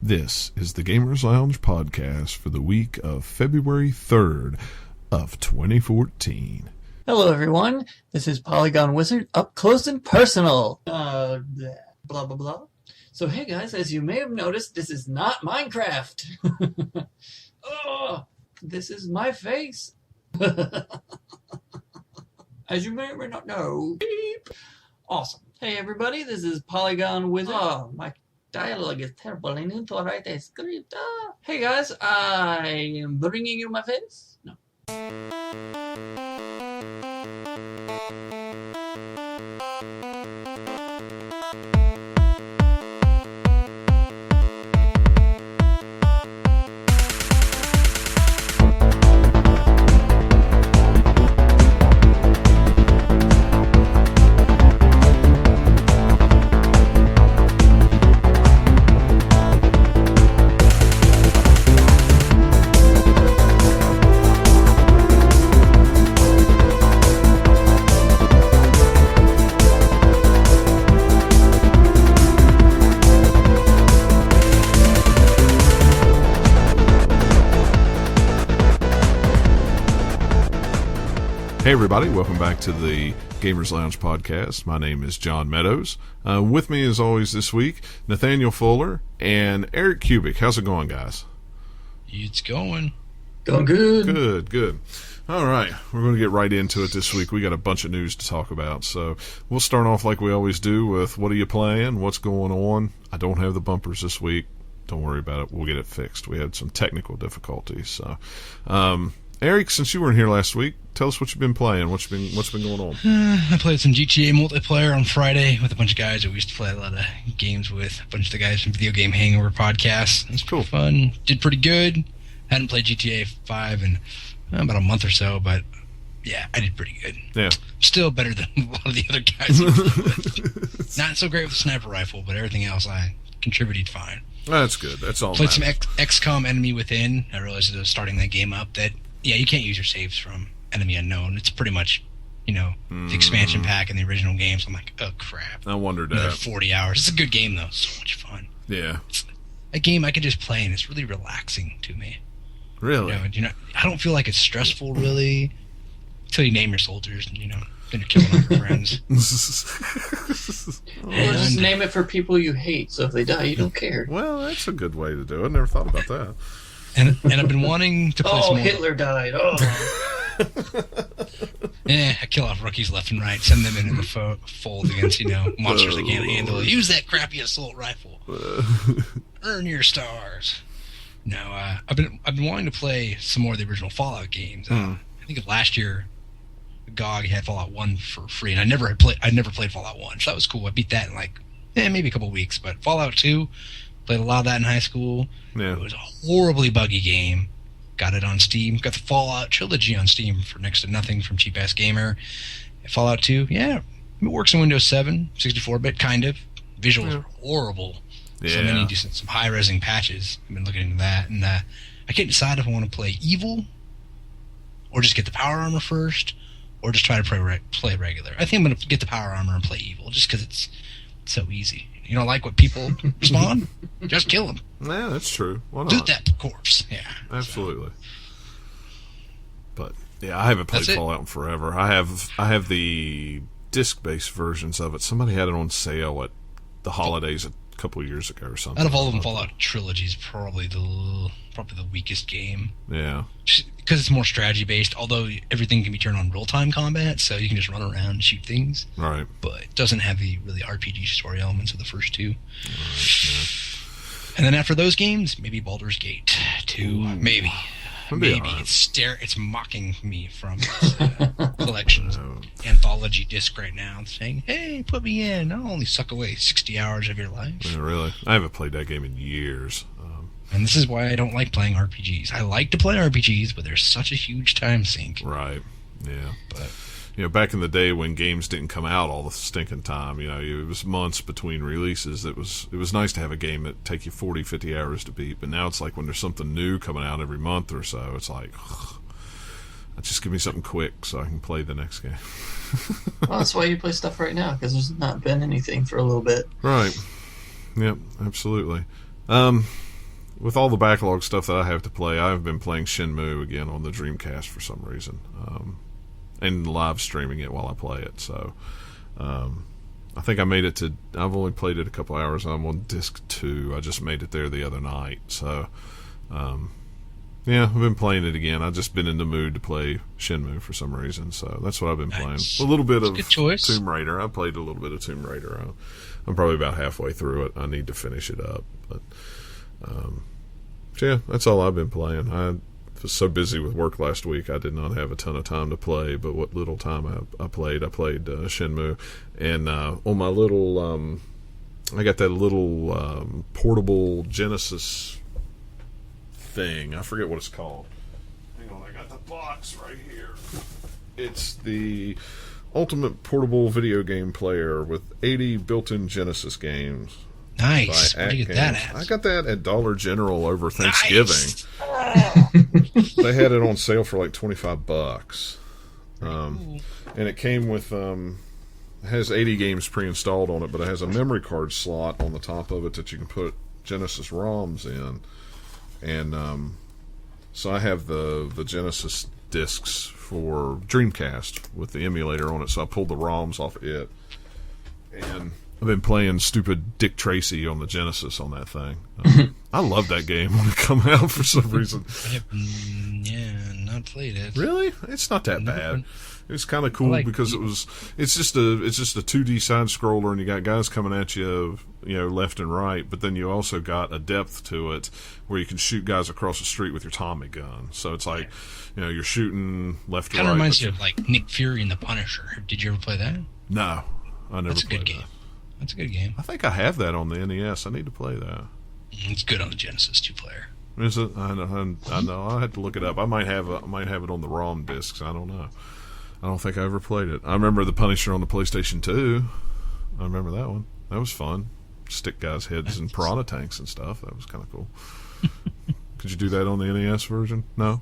This is the Gamers Lounge podcast for the week of February 3rd of 2014. Hello, everyone. This is Polygon Wizard, up close and personal. Blah, blah, blah. So, hey, guys, as you may have noticed, this is not Minecraft. Oh, this is my face. As you may or may not know. Beep. Awesome. Hey, everybody, this is Polygon Wizard. Oh, my dialogue is terrible. I need to write a script. Hey, guys, I am bringing you my face. No. Hey everybody, welcome back to the Gamers Lounge podcast. My name is John Meadows. With me as always this week, Nathaniel Fuller and Eric Kubik. How's it going, guys? It's going. Going good. Good. All right, we're going to get right into it this week. We got a bunch of news to talk about, so we'll start off like we always do with what are you playing, what's going on. I don't have the bumpers this week. Don't worry about it. We'll get it fixed. We had some technical difficulties, so... Eric, since you weren't here last week, tell us what you've been playing. What's been going on? I played some GTA multiplayer on Friday with a bunch of guys that we used to play a lot of games with. A bunch of the guys from Video Game Hangover podcast. It was cool, fun. Did pretty good. Hadn't played GTA 5 in about a month or so, but yeah, I did pretty good. Yeah, still better than a lot of the other guys. Not so great with the sniper rifle, but everything else I contributed fine. That's good. That's all. Played some XCOM Enemy Within. I realized as I was starting that game up that. Yeah, you can't use your saves from Enemy Unknown. It's pretty much, the expansion pack in the original games. I'm like, oh, crap. I wondered Another that. 40 hours. It's a good game, though. So much fun. Yeah. It's a game I can just play, and it's really relaxing to me. Really? I don't feel like it's stressful, really, until you name your soldiers, and, then you're killing all your friends. Or just name it for people you hate, so if they die, you don't care. Well, that's a good way to do it. I never thought about that. And I've been wanting to play some more. Hitler died. Oh. I kill off rookies left and right, send them into the fold against, monsters that can't handle it. Use that crappy assault rifle. Earn your stars. No, I've been wanting to play some more of the original Fallout games. I think of last year, GOG had Fallout 1 for free, and I never played Fallout 1, so that was cool. I beat that in maybe a couple weeks, but Fallout 2, played a lot of that in high school. Yeah. It was a horribly buggy game. Got it on Steam. Got the Fallout trilogy on Steam for next to nothing from Cheap Ass Gamer. Fallout 2, yeah, it works in Windows 7, 64-bit kind of. Visuals are horrible. Yeah. So they need to do some high-resing patches. I've been looking into that, and I can't decide if I want to play Evil, or just get the Power Armor first, or just try to play regular. I think I'm going to get the Power Armor and play Evil, just because it's so easy. You don't like what people respond? Just kill them. Yeah, that's true. Why not? Do that to corpse. Yeah. Absolutely. But yeah, I haven't played Fallout in forever. I have the disc-based versions of it. Somebody had it on sale at the holidays a couple of years ago or something. Out of all of them, Fallout trilogy is probably the weakest game. Yeah. Because it's more strategy-based, although everything can be turned on real-time combat, so you can just run around and shoot things. Right. But it doesn't have the really RPG story elements of the first two. Right, yeah. And then after those games, maybe Baldur's Gate 2. Ooh. Maybe. It's mocking me from its collections anthology disc right now, saying, "Hey, put me in. I'll only suck away 60 hours of your life." Yeah, really? I haven't played that game in years. And this is why I don't like playing RPGs. I like to play RPGs, but there's such a huge time sink. Right. Yeah. But back in the day when games didn't come out all the stinking time, it was months between releases. It was nice to have a game that take you 40, 50 hours to beat. But now it's like when there's something new coming out every month or so, it's like, just give me something quick so I can play the next game. Well, that's why you play stuff right now, because there's not been anything for a little bit. Right. Yep, absolutely. with all the backlog stuff that I have to play, I've been playing Shenmue again on the Dreamcast for some reason, and live streaming it while I play it. So I think I made it to. I've only played it a couple hours. I'm on disc 2. I just made it there the other night. So yeah, I've been playing it again. I've just been in the mood to play Shenmue for some reason. So that's what I've been playing. A little bit of Tomb Raider. I played a little bit of Tomb Raider. I'm probably about halfway through it. I need to finish it up, but. So yeah, that's all I've been playing. I was so busy with work last week, I did not have a ton of time to play. But what little time I played Shenmue, and on my little, I got that little portable Genesis thing. I forget what it's called. Hang on, I got the box right here. It's the ultimate portable video game player with 80 built-in Genesis games. Nice. Where'd you get that at? I got that at Dollar General over Thanksgiving. Nice. They had it on sale for like $25. And it came with it has 80 games pre-installed on it, but it has a memory card slot on the top of it that you can put Genesis ROMs in. And so I have the Genesis discs for Dreamcast with the emulator on it, so I pulled the ROMs off it. And I've been playing stupid Dick Tracy on the Genesis on that thing. I love that game when it come out for some reason. I have not played it. Really? It's not that bad. It's kind of cool because it's just a 2D side scroller, and you got guys coming at you, left and right, but then you also got a depth to it where you can shoot guys across the street with your Tommy gun. So it's like, you're shooting left to right. Kind of reminds you of like Nick Fury and the Punisher. Did you ever play that? No, I never. That's a played good game. that. That's a good game. I think I have that on the NES. I need to play that. It's good on the Genesis 2-player. Is it? I know. I'll have to look it up. I might have it on the ROM discs. I don't know. I don't think I ever played it. I remember the Punisher on the PlayStation 2. I remember that one. That was fun. Stick guys' heads in piranha tanks and stuff. That was kind of cool. Could you do that on the NES version? No?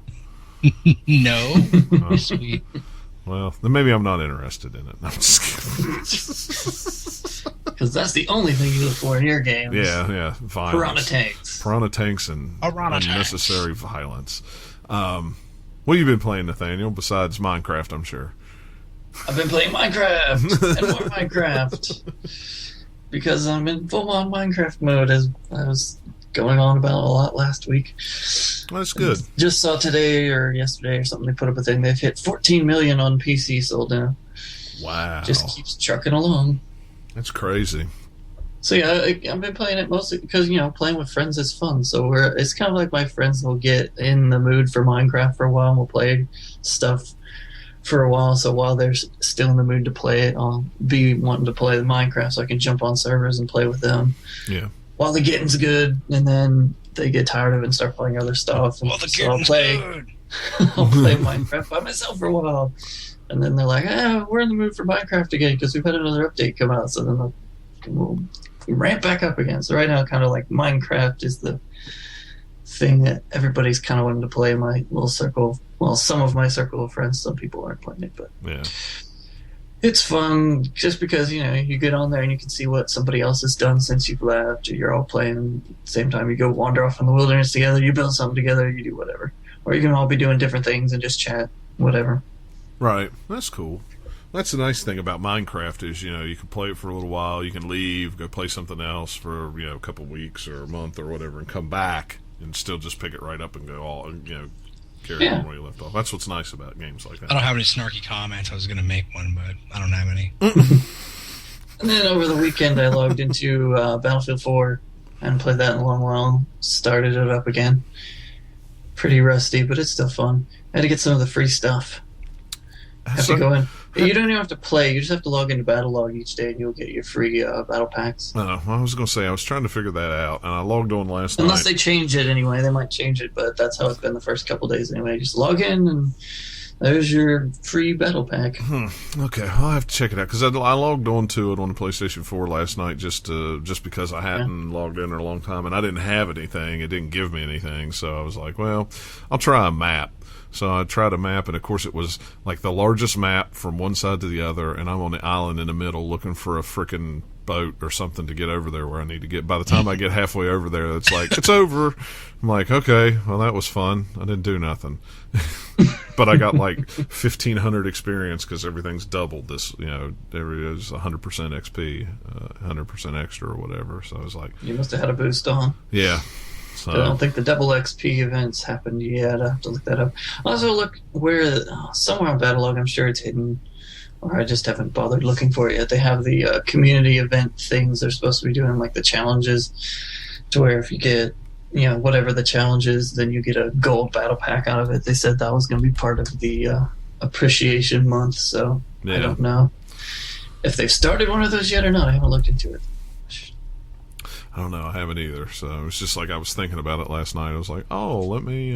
No. Oh. Sweet. Well, then maybe I'm not interested in it. I'm just kidding. Because that's the only thing you look for in your games. Yeah. Violence. Piranha tanks. And unnecessary violence. What have you been playing, Nathaniel, besides Minecraft, I'm sure? I've been playing Minecraft and more Minecraft. Because I'm in full-on Minecraft mode, as I was going on about a lot last week. That's good. Just saw today or yesterday or something, they put up a thing. They've hit 14 million on PC sold now. Wow. Just keeps trucking along. That's crazy. So yeah, I've been playing it mostly because, playing with friends is fun. So it's kind of like my friends will get in the mood for Minecraft for a while and we'll play stuff for a while. So while they're still in the mood to play it, I'll be wanting to play the Minecraft so I can jump on servers and play with them. Yeah. While the getting's good, and then they get tired of it and start playing other stuff. And While the so I'll getting's play, good. I'll play Minecraft by myself for a while. And then they're like, we're in the mood for Minecraft again because we've had another update come out. So then we'll ramp back up again. So right now, kind of like Minecraft is the thing that everybody's kind of wanting to play in my little circle. Well, some of my circle of friends, some people aren't playing it, but yeah, it's fun just because, you get on there and you can see what somebody else has done since you've left. You're all playing at the same time. You go wander off in the wilderness together, you build something together, you do whatever. Or you can all be doing different things and just chat, whatever. Right. That's cool. That's the nice thing about Minecraft is, you can play it for a little while, you can leave, go play something else for, a couple weeks or a month or whatever, and come back and still just pick it right up and go all, carry on where you left off. That's what's nice about games like that. I don't have any snarky comments. I was going to make one, but I don't have any. And then over the weekend, I logged into Battlefield 4. I hadn't played that in a long while. Started it up again. Pretty rusty, but it's still fun. I had to get some of the free stuff. Have to go in. You don't even have to play. You just have to log into Battlelog each day, and you'll get your free battle packs. I was going to say, I was trying to figure that out, and I logged on last night. Unless they change it anyway. They might change it, but that's how it's been the first couple days anyway. Just log in, and there's your free battle pack. Okay, I'll have to check it out, because I logged on to it on the PlayStation 4 last night just because I hadn't logged in a long time, and I didn't have anything. It didn't give me anything, so I was like, well, I'll try a map. So I tried a map, and of course it was like the largest map from one side to the other, and I'm on the island in the middle looking for a frickin' boat or something to get over there where I need to get. By the time I get halfway over there, it's like, it's over. I'm like, okay, well, that was fun. I didn't do nothing. But I got like 1,500 experience because everything's doubled this, there is 100% XP, 100% extra or whatever. So I was like... You must have had a boost on. Yeah. So, I don't think the double XP events happened yet. I have to look that up. Also, look where somewhere on Battlelog, I'm sure it's hidden, or I just haven't bothered looking for it yet. They have the community event things they're supposed to be doing, like the challenges, to where if you get whatever the challenge is, then you get a gold battle pack out of it. They said that was going to be part of the appreciation month. So I don't know if they've started one of those yet or not. I haven't looked into it. I don't know. I haven't either. So it's just like I was thinking about it last night. I was like, oh, let me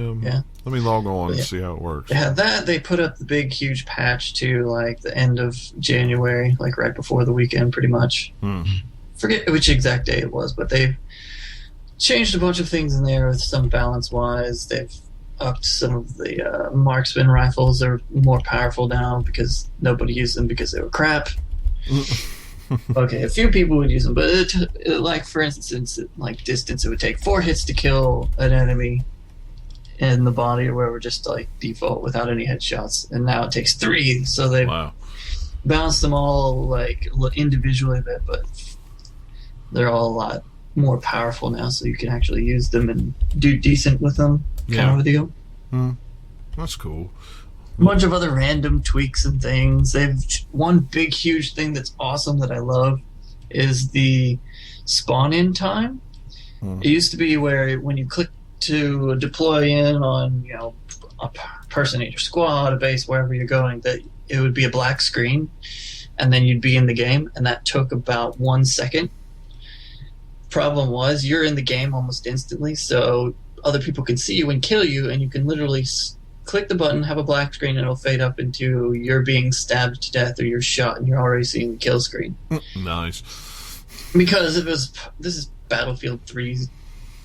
log on and see how it works. Yeah, that they put up the big, huge patch to like the end of January, like right before the weekend, pretty much. Forget which exact day it was, but they've changed a bunch of things in there with some balance-wise. They've upped some of the marksman rifles. They're more powerful now because nobody used them because they were crap. Okay, a few people would use them, but like for instance, like distance, it would take 4 hits to kill an enemy in the body or wherever, just like default without any headshots, and now it takes 3. So they balanced them all like individually a bit, but they're all a lot more powerful now, so you can actually use them and do decent with them, kind of a deal. That's cool. A bunch of other random tweaks and things. They've one big huge thing that's awesome that I love is the spawn in time. It used to be where when you click to deploy in on a person in your squad, a base, wherever you're going, that it would be a black screen and then you'd be in the game, and that took about 1 second. Problem was you're in the game almost instantly, so other people can see you and kill you, and you can literally click the button, have a black screen, and it'll fade up into you're being stabbed to death or you're shot, and you're already seeing the kill screen. Nice. Because this is Battlefield 3's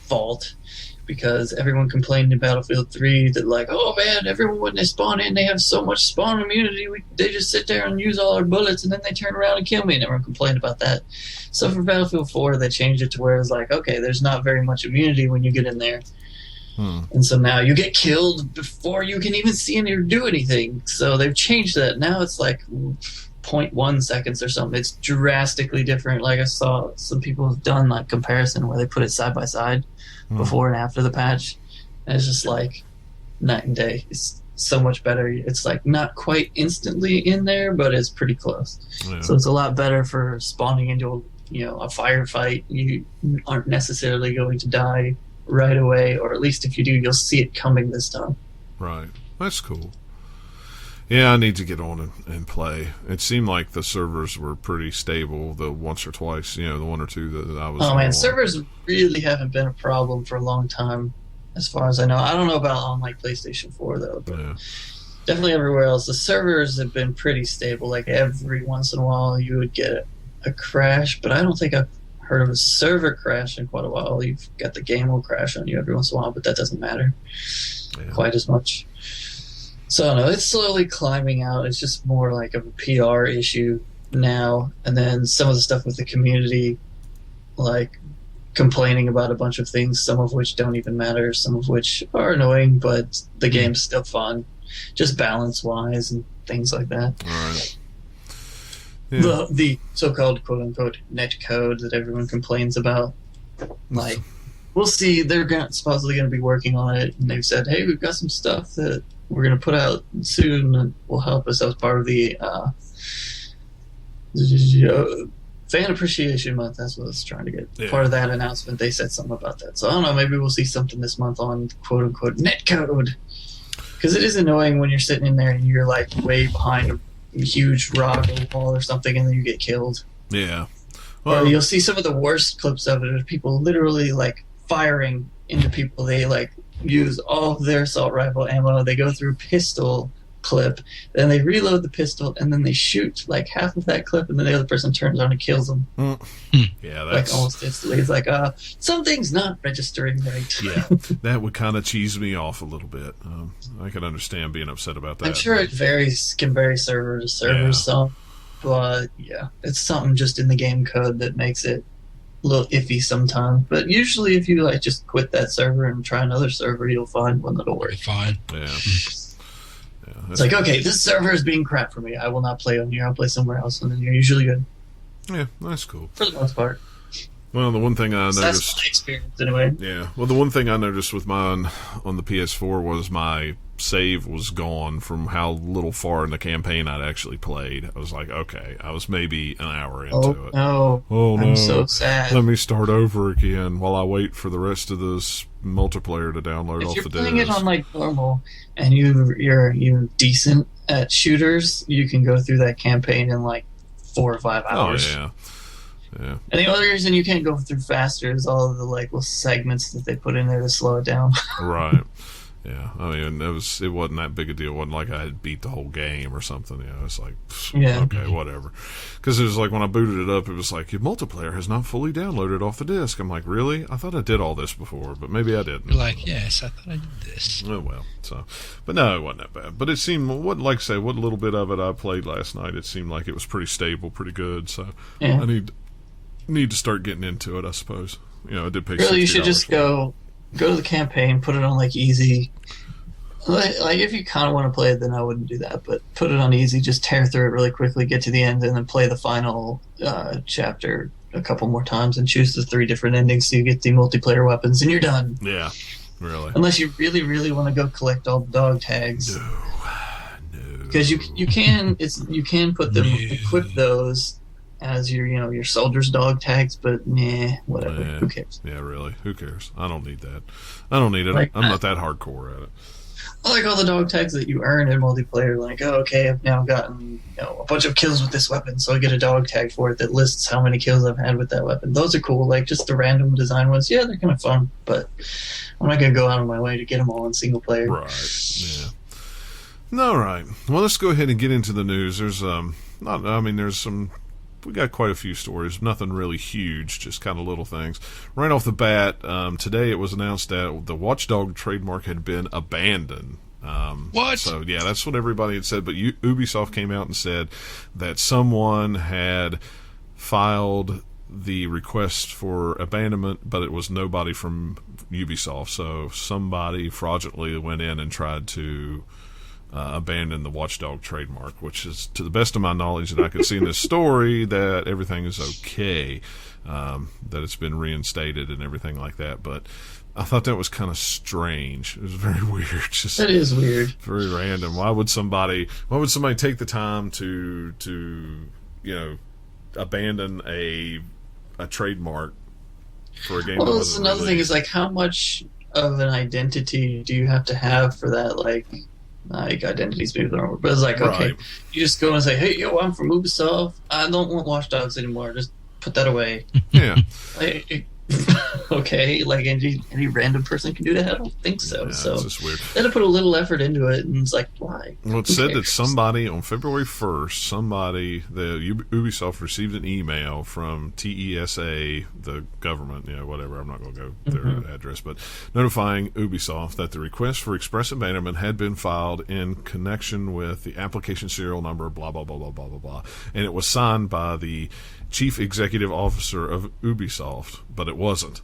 fault, because everyone complained in Battlefield 3 that like, oh man, everyone when they spawn in, they have so much spawn immunity, they just sit there and use all our bullets, and then they turn around and kill me, and everyone complained about that. So for Battlefield 4, they changed it to where it's like, okay, there's not very much immunity when you get in there. And so now you get killed before you can even see or do anything. So they've changed that. Now it's like 0.1 seconds or something. It's drastically different. Like I saw some people have done like comparison where they put it side by side before and after the patch. And it's just like night and day. It's so much better. It's like not quite instantly in there, but it's pretty close. Yeah. So it's a lot better for spawning into a firefight. You aren't necessarily going to die right away, or at least if you do, you'll see it coming this time. Right. That's cool. Yeah, I need to get on and play. It seemed like the servers were pretty stable the once or twice, the 1 or 2 that I was on. Man, servers really haven't been a problem for a long time, as far as I know. I don't know about on like PlayStation 4 though, but definitely everywhere else. The servers have been pretty stable. Like every once in a while you would get a crash, but I don't think I've heard of a server crash in quite a while. You've got the game will crash on you every once in a while, but that doesn't matter quite as much. So no, it's slowly climbing out. It's just more like of a PR issue now. And then some of the stuff with the community, like complaining about a bunch of things, some of which don't even matter, some of which are annoying, but the game's still fun, just balance-wise and things like that. All right. Yeah. The so-called quote-unquote net code that everyone complains about. Like, we'll see. They're supposedly going to be working on it, and they've said, hey, we've got some stuff that we're going to put out soon that will help us as part of the Fan Appreciation Month. That's what I was trying to get. Yeah. Part of that announcement, they said something about that. So I don't know, maybe we'll see something this month on quote-unquote net code. Because it is annoying when you're sitting in there and you're like way behind a huge rock or wall or something, and then you get killed. Yeah. Well, or you'll see some of the worst clips of it of people literally like firing into people. They like use all of their assault rifle ammo. They go through pistol clip, then they reload the pistol, and then they shoot like half of that clip, and then the other person turns on and kills them. Yeah, that's like almost instantly. It's like something's not registering right. Yeah, that would kind of cheese me off a little bit. I can understand being upset about that. I'm sure it can vary server to server. So but yeah, it's something just in the game code that makes it a little iffy sometimes. But usually, if you like just quit that server and try another server, you'll find one that'll work. Fine. Yeah. It's like, okay, this server is being crap for me. I will not play on here. I'll play somewhere else, and then you're usually good. Yeah, that's cool. For the most part. Well, the one thing I noticed... That's my experience, anyway. Yeah. Well, the one thing I noticed with mine on the PS4 was my save was gone from how little far in the campaign I'd actually played. I was like, okay, I was maybe an hour into it. No. Oh, no. I'm so sad. Let me start over again while I wait for the rest of this multiplayer to download off the disc. If you're playing it on, like, normal, and you're decent at shooters, you can go through that campaign in, like, 4 or 5 hours. Oh, yeah. Yeah. And the only reason you can't go through faster is all of the like little segments that they put in there to slow it down. Right. Yeah. I mean, it wasn't that big a deal. It wasn't like I had beat the whole game or something. You know, it's like, okay, whatever. Because it was like when I booted it up, it was like, your multiplayer has not fully downloaded off the disc. I'm like, really? I thought I did all this before, but maybe I didn't. You're like, yes, I thought I did this. Oh, well. So, but no, it wasn't that bad. But it seemed, like I say, what little bit of it I played last night, it seemed like it was pretty stable, pretty good. So I need to start getting into it, I suppose. You know, I did pay really, you should just for it. go to the campaign, put it on like easy. Like if you kind of want to play it, then I wouldn't do that. But put it on easy, just tear through it really quickly, get to the end, and then play the final chapter a couple more times and choose the 3 different endings so you get the multiplayer weapons, and you're done. Yeah, really. Unless you really, really want to go collect all the dog tags. No. Because you can put them equip those as your soldier's dog tags, but whatever. Yeah. Who cares? Yeah, really. Who cares? I don't need that. I don't need it. Like, I'm not that hardcore at it. I like all the dog tags that you earn in multiplayer. Like, oh, okay, I've now gotten a bunch of kills with this weapon, so I get a dog tag for it that lists how many kills I've had with that weapon. Those are cool. Like, just the random design ones, yeah, they're kind of fun, but I'm not going to go out of my way to get them all in single player. Right, yeah. All right. Well, let's go ahead and get into the news. There's some... We got quite a few stories, nothing really huge, just kind of little things. Right off the bat, today it was announced that the Watchdog trademark had been abandoned. What? So, yeah, that's what everybody had said, but Ubisoft came out and said that someone had filed the request for abandonment, but it was nobody from Ubisoft. So somebody fraudulently went in and tried to abandon the Watchdog trademark, which is, to the best of my knowledge that I could see in this story, that everything is okay, that it's been reinstated and everything like that. But I thought that was kind of strange. It was very weird. That is weird. Very random. Why would somebody take the time to abandon a trademark for a game? Well, that that's wasn't another thing released? is like, how much of an identity do you have to have for that? Like identities, maybe the wrong word, but it's like, okay, Right. you just go and say, hey, yo, I'm from Ubisoft. I don't want Watch Dogs anymore. Just put that away. Yeah. Okay, like any random person can do that? I don't think so. Yeah, So it's just weird. they had to put a little effort into it, and it's like, why? Well, it Who said that cares? somebody on February 1st, Ubisoft received an email from TESA, the government, whatever, I'm not going to go their address, but notifying Ubisoft that the request for express abandonment had been filed in connection with the application serial number, blah, blah, blah, blah, blah, blah, blah. And it was signed by the chief executive officer of Ubisoft, but it wasn't.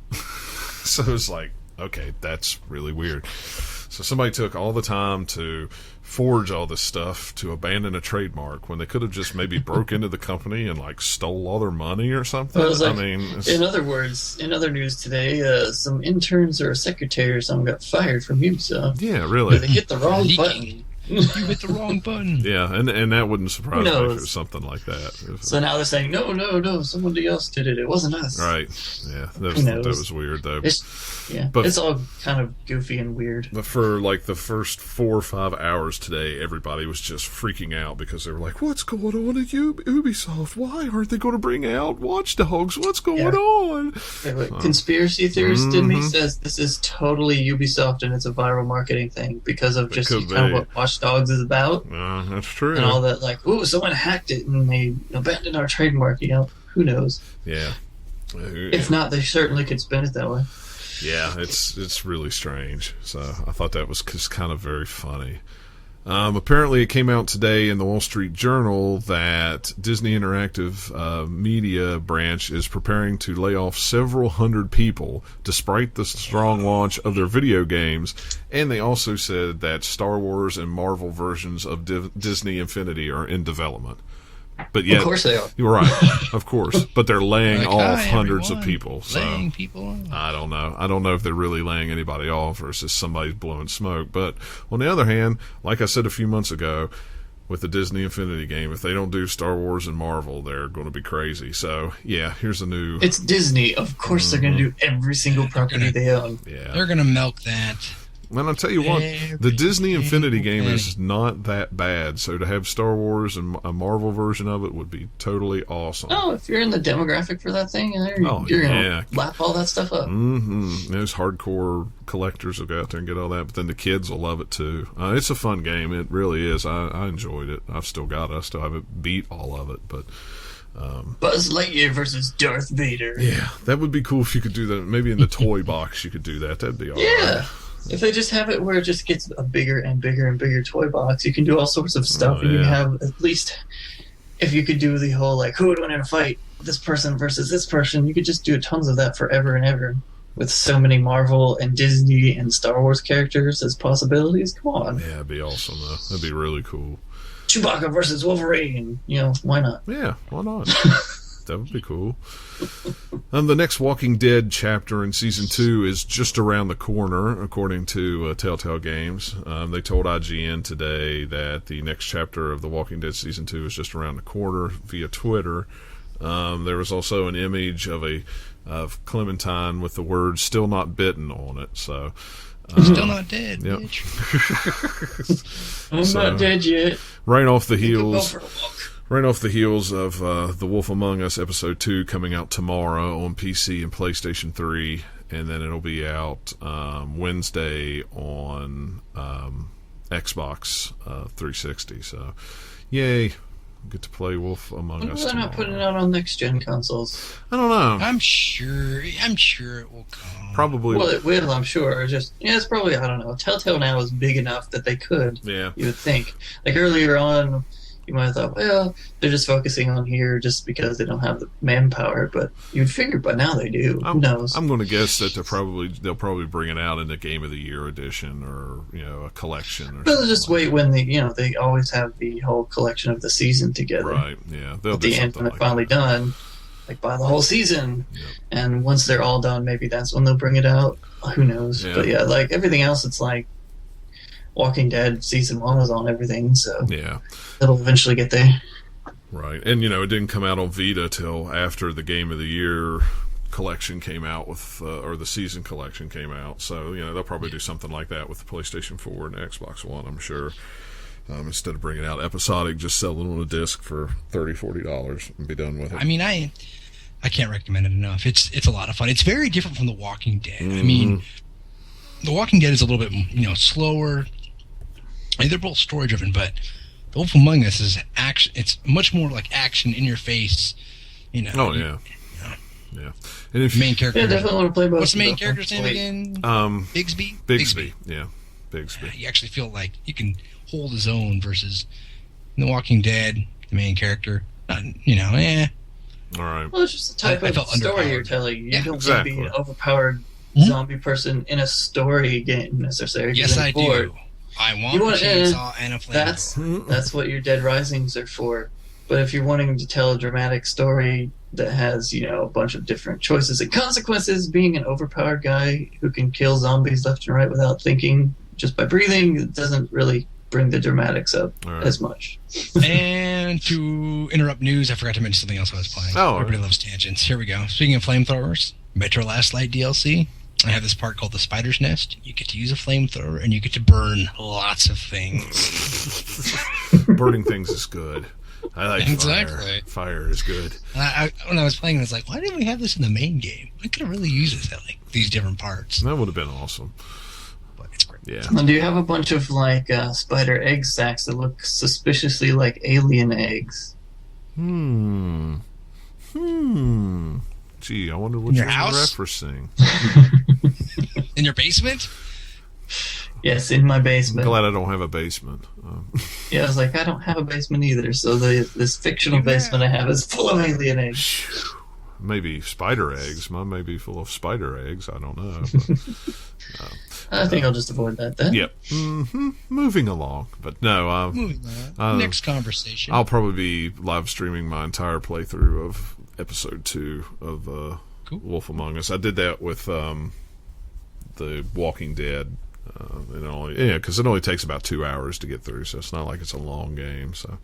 So it's like, okay, that's really weird. So somebody took all the time to forge all this stuff to abandon a trademark when they could have just maybe broke into the company and like stole all their money or something. Well, it was like, I mean, in other words, in other news today, some interns or a secretary or something got fired from Ubisoft. yeah, really. They hit the wrong Leaking. button. You hit the wrong button. Yeah, and that wouldn't surprise me if it knows? was something like that. So now they're saying, no, somebody else did it. It wasn't us. Right. Yeah, that Who knows? was weird though. But- It's all kind of goofy and weird. But for like the first 4 or 5 hours today, everybody was just freaking out because they were like, "What's going on at Ubisoft? Why aren't they going to bring out Watch Dogs? What's going on?" Conspiracy theorist in me says this is totally Ubisoft and it's a viral marketing thing because of just could kind of be. what Watch Dogs is about That's true. and all that. Like, ooh, someone hacked it and they abandoned our trademark. Who knows? Yeah. If not, they certainly could spin it that way. Yeah, it's really strange. So I thought that was just kind of very funny. Apparently, it came out today in the Wall Street Journal that Disney Interactive Media branch is preparing to lay off several hundred people despite the strong launch of their video games. And they also said that Star Wars and Marvel versions of Disney Infinity are in development. But yet, of course they are. You're right, of course. But they're laying off hundreds of people. So laying people off. I don't know. I don't know if they're really laying anybody off or it's just somebody's blowing smoke. But on the other hand, like I said a few months ago, with the Disney Infinity game, if they don't do Star Wars and Marvel, they're going to be crazy. So yeah, here's a new. It's Disney. Of course, they're going to do every single property they own. Yeah, they're going to milk that. And I'll tell you what, the Disney Infinity game is not that bad. So to have Star Wars and a Marvel version of it would be totally awesome. Oh, if you're in the demographic for that thing, you're going to lap all that stuff up. Mm-hmm. Those hardcore collectors will go out there and get all that, but then the kids will love it too. It's a fun game. It really is. I enjoyed it. I've still got it. I still haven't beat all of it, but... Buzz Lightyear versus Darth Vader. Yeah, that would be cool if you could do that. Maybe in the toy box you could do that. That'd be all right. If they just have it where it just gets a bigger and bigger and bigger toy box, you can do all sorts of stuff. And you can have, at least, if you could do the whole, like, who would win in a fight? This person versus this person. You could just do tons of that forever and ever. With so many Marvel and Disney and Star Wars characters as possibilities. Come on. Yeah, it'd be awesome, though. That'd be really cool. Chewbacca versus Wolverine. Why not? Yeah, why not? That would be cool. The next Walking Dead chapter in Season 2 is just around the corner, according to Telltale Games. They told IGN today that the next chapter of The Walking Dead Season 2 is just around the corner via Twitter. There was also an image of Clementine with the words "still not bitten" on it. So still not dead, yep. bitch. I'm not dead yet. Right off the heels. Go for a walk. Right off the heels of The Wolf Among Us Episode 2 coming out tomorrow on PC and PlayStation 3, and then it'll be out Wednesday on Xbox 360. So, yay. Get to play Wolf Among Us Why tomorrow. not putting it out on next-gen consoles? I don't know. I'm sure it will come. Probably. Well, it will, I'm sure. It's probably, I don't know. Telltale now is big enough that they could. Yeah. You would think. Like earlier on, you might have thought, well, they're just focusing on here just because they don't have the manpower, but you'd figure by now they do. Who knows? I'm going to guess that they'll probably bring it out in the Game of the Year edition or a collection. They'll just wait when they always have the whole collection of the season together. Right. Yeah. They'll At do the end, something when like they're finally that. done, like buy the whole season, Yep. and once they're all done, maybe that's when they'll bring it out. Who knows? Yeah. But yeah, like everything else, it's like Walking Dead season 1 was on everything, so Yeah. it'll eventually get there. Right. And, it didn't come out on Vita till after the Game of the Year collection came out or the season collection came out. So, they'll probably do something like that with the PlayStation 4 and Xbox One, I'm sure. Instead of bringing out episodic, just sell it on a disc for $30, $40 and be done with it. I mean, I can't recommend it enough. It's a lot of fun. It's very different from The Walking Dead. Mm-hmm. I mean, The Walking Dead is a little bit, slower. I mean, they're both story driven, but The Wolf Among Us is action. It's much more like action in your face. Oh yeah. Yeah. And if main character. Yeah, definitely want to play both. What's the main of them. character's name again? Bigsby. Bigsby. Yeah. Bigsby. You actually feel like you can hold his own versus in The Walking Dead, the main character. All right. Well, it's just the type I of felt story you're underpowered. telling. You Yeah, don't exactly. want to be an overpowered zombie person in a story game necessarily. Yes, I bored. do. I want You a want- chainsaw and a flamethrower. That's what your Dead Risings are for. But if you're wanting to tell a dramatic story that has, a bunch of different choices and consequences, being an overpowered guy who can kill zombies left and right without thinking, just by breathing, it doesn't really bring the dramatics up All right. as much. And to interrupt news, I forgot to mention something else I was playing. Oh, Everybody okay. loves tangents. Here we go. Speaking of flamethrowers, Metro Last Light DLC. I have this part called the Spider's Nest. You get to use a flamethrower, and you get to burn lots of things. Burning things is good. I like Exactly. fire. Fire is good. And when I was playing, I was like, why didn't we have this in the main game? I could have really used this at these different parts. That would have been awesome. But it's great. Yeah. And do you have a bunch of spider egg sacs that look suspiciously like alien eggs? Gee, I wonder what In your you're house? referencing. In your basement? Yes, in my I'm basement. glad I don't have a basement. Yeah, I was like, I don't have a basement either, so this fictional basement I have is full of alien eggs. Maybe spider eggs. Mine may be full of spider eggs. I don't know. But, I think I'll just avoid that then. yep. Moving along. But no. Moving on. Next conversation. I'll probably be live streaming my entire playthrough of episode 2 of Cool. Wolf Among Us. I did that with the Walking Dead. Because it only takes about 2 hours to get through, so it's not like it's a long game. So,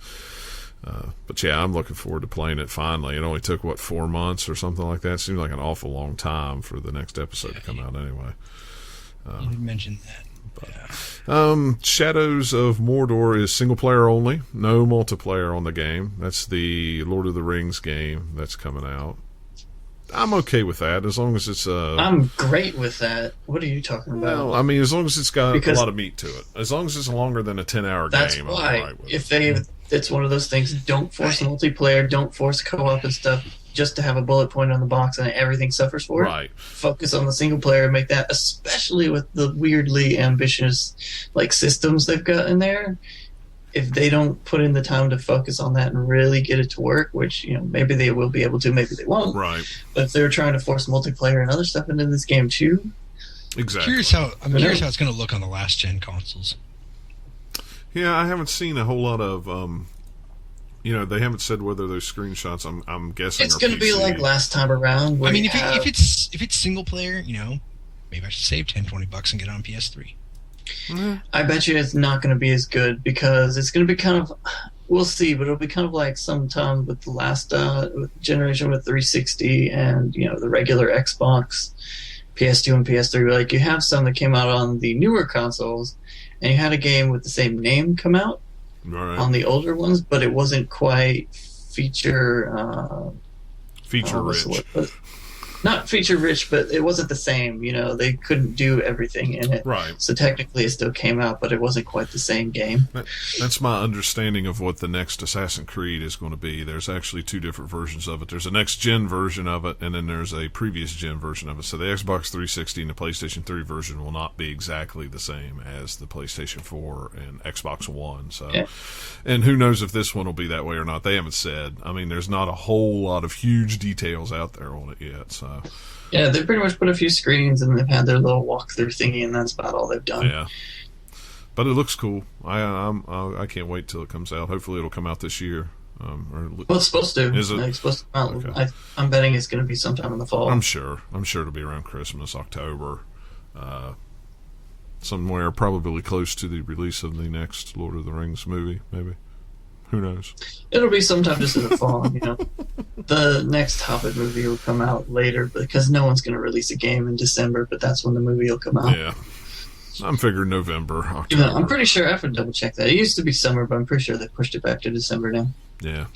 but yeah, I'm looking forward to playing it finally. It only took 4 months or something like that. It seems like an awful long time for the next episode to come out anyway. You did mention that. Shadows of Mordor is single player only, no multiplayer on the game. That's the Lord of the Rings game that's coming out. I'm okay with that as long as it's I'm great with that. What are you talking about? well, I mean, as long as it's got a lot of meat to it. As long as it's longer than a 10-hour That's game, why. I'm all right with If it. it's one of those things, don't force multiplayer, don't force co-op and stuff, just to have a bullet point on the box and everything suffers for it. Right. Focus on the single player and make that, especially with the weirdly ambitious systems they've got in there. If they don't put in the time to focus on that and really get it to work, which maybe they will be able to, maybe they won't. Right. But if they're trying to force multiplayer and other stuff into this game too, Exactly. I'm curious how it's going to look on the last gen consoles. Yeah, I haven't seen a whole lot of. They haven't said whether those screenshots. I'm guessing it's are going to be PC. like last time around. I mean, if it's single player, maybe I should save $10-$20 and get it on PS3. I bet you it's not going to be as good because it's going to be kind of. We'll see, but it'll be kind of like sometime with the last generation with 360 and the regular Xbox, PS2 and PS3. Like you have some that came out on the newer consoles, and you had a game with the same name come out on the older ones, but it wasn't quite feature rich. Not feature rich, but it wasn't the same. They couldn't do everything in it. Right. So technically, it still came out, but it wasn't quite the same game. That's my understanding of what the next Assassin's Creed is going to be. There's actually 2 different versions of it. There's a next-gen version of it, and then there's a previous-gen version of it. So the Xbox 360 and the PlayStation 3 version will not be exactly the same as the PlayStation 4 and Xbox One. So, yeah. And who knows if this one will be that way or not. They haven't said. I mean, there's not a whole lot of huge details out there on it yet. So. Yeah, they pretty much put a few screens and they've had their little walkthrough thingy, and that's about all they've done. Yeah, but it looks cool. I can't wait till it comes out. Hopefully, it'll come out this year. Well, it's supposed to. Is it? It's supposed to come out. Okay. I'm betting it's going to be sometime in the fall. I'm sure it'll be around Christmas, October, somewhere probably close to the release of the next Lord of the Rings movie. Maybe. Who knows? It'll be sometime just in the fall. The next Hobbit movie will come out later because no one's going to release a game in December, but that's when the movie will come out. Yeah. I'm figuring November, October. I'm pretty sure I have to double check that. It used to be summer, but I'm pretty sure they pushed it back to December now. Yeah.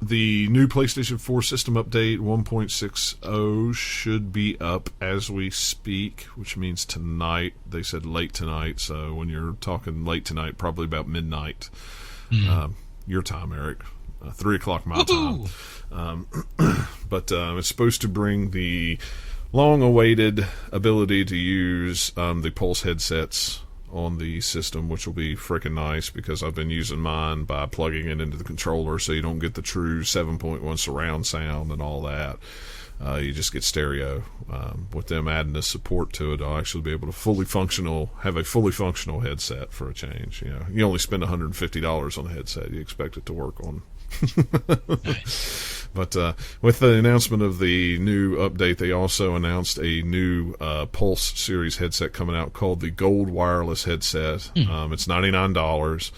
The new PlayStation 4 system update 1.60 should be up as we speak, which means tonight. They said late tonight, so when you're talking late tonight, probably about midnight. Your time, Eric. 3 o'clock my time. But it's supposed to bring the long-awaited ability to use the Pulse headsets on the system, which will be freaking nice because I've been using mine by plugging it into the controller so you don't get the true 7.1 surround sound and all that. You just get stereo. With them adding the support to it, I'll actually be able to have a fully functional headset for a change. You only spend $150 on a headset. You expect it to work on. Nice. But with the announcement of the new update, they also announced a new Pulse series headset coming out called the Gold Wireless headset. It's $99.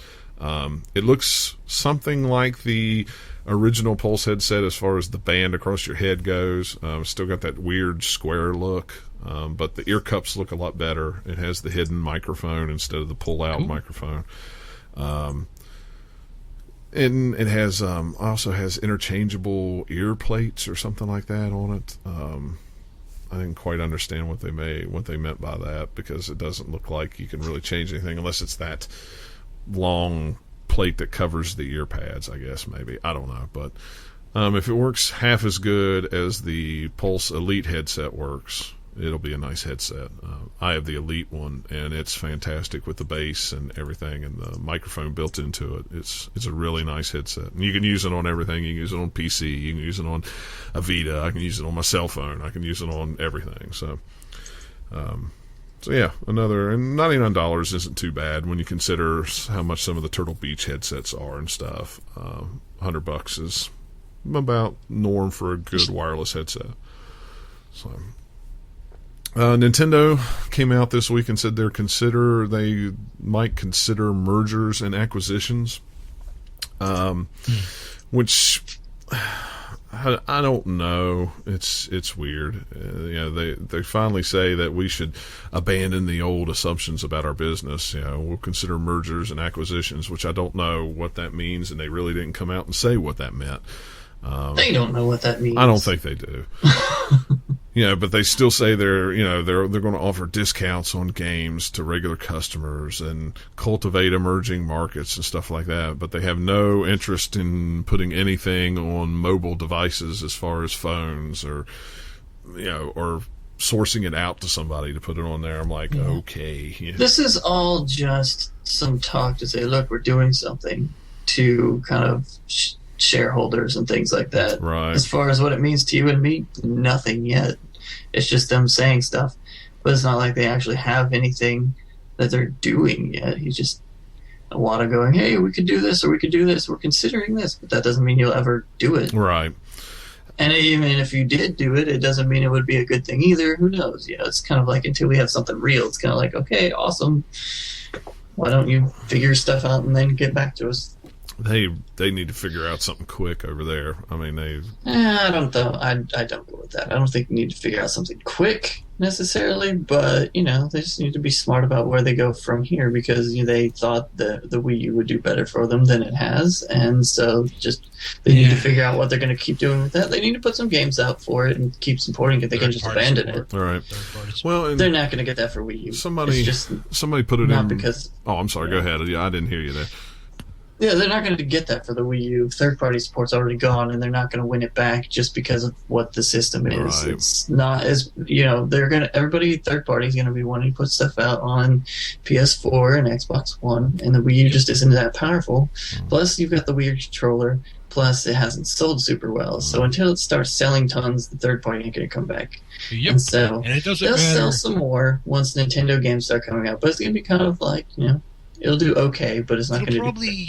It looks something like the original Pulse headset as far as the band across your head goes. Still got that weird square look, but the ear cups look a lot better. It has the hidden microphone instead of the pull-out microphone. And it has also has interchangeable ear plates or something like that on it. I didn't quite understand what they meant by that because it doesn't look like you can really change anything unless it's that long plate that covers the ear pads, I guess, maybe. I don't know. But if it works half as good as the Pulse Elite headset works, it'll be a nice headset. I have the Elite one, and it's fantastic with the bass and everything, and the microphone built into it. It's a really nice headset, and you can use it on everything. You can use it on PC. You can use it on a Vita. I can use it on my cell phone. I can use it on everything. So yeah, another, and $99 isn't too bad when you consider how much some of the Turtle Beach headsets are and stuff. $100 is about norm for a good wireless headset. So, Nintendo came out this week and said they might consider mergers and acquisitions, which I don't know. It's weird. They finally say that we should abandon the old assumptions about our business. We'll consider mergers and acquisitions, which I don't know what that means, and they really didn't come out and say what that meant. They don't know what that means. I don't think they do. But they still say they're going to offer discounts on games to regular customers and cultivate emerging markets and stuff like that. But they have no interest in putting anything on mobile devices as far as phones or sourcing it out to somebody to put it on there. I'm like, okay. Yeah. This is all just some talk to say, look, we're doing something to kind of shareholders and things like that. Right. As far as what it means to you and me, nothing yet. It's just them saying stuff, but it's not like they actually have anything that they're doing yet. He's just a lot of going, hey, we could do this or we could do this. We're considering this, but that doesn't mean you'll ever do it. Right. And even if you did do it, it doesn't mean it would be a good thing either. Who knows? It's kind of like until we have something real, it's kind of like, okay, awesome. Why don't you figure stuff out and then get back to us? They need to figure out something quick over there. I mean, I don't know. I don't go with that. I don't think you need to figure out something quick necessarily, but they just need to be smart about where they go from here, because they thought the Wii U would do better for them than it has, and so they need to figure out what they're going to keep doing with that. They need to put some games out for it and keep supporting it. They can just abandon it. All right. Well, they're not going to get that for Wii U. Somebody put it in because. Oh, I'm sorry. Go ahead. Yeah, I didn't hear you there. Yeah, they're not going to get that for the Wii U. Third-party support's already gone, and they're not going to win it back just because of what the system is. Right. It's not as everybody third-party is going to be wanting to put stuff out on PS4 and Xbox One, and the Wii U just isn't that powerful. Plus, you've got the weird controller. Plus, it hasn't sold super well. So until it starts selling tons, the third-party ain't going to come back. Yep. And so and it doesn't they'll matter. sell some more once Nintendo games start coming out. But it's going to be kind of like, it'll do okay, but it's not going to do.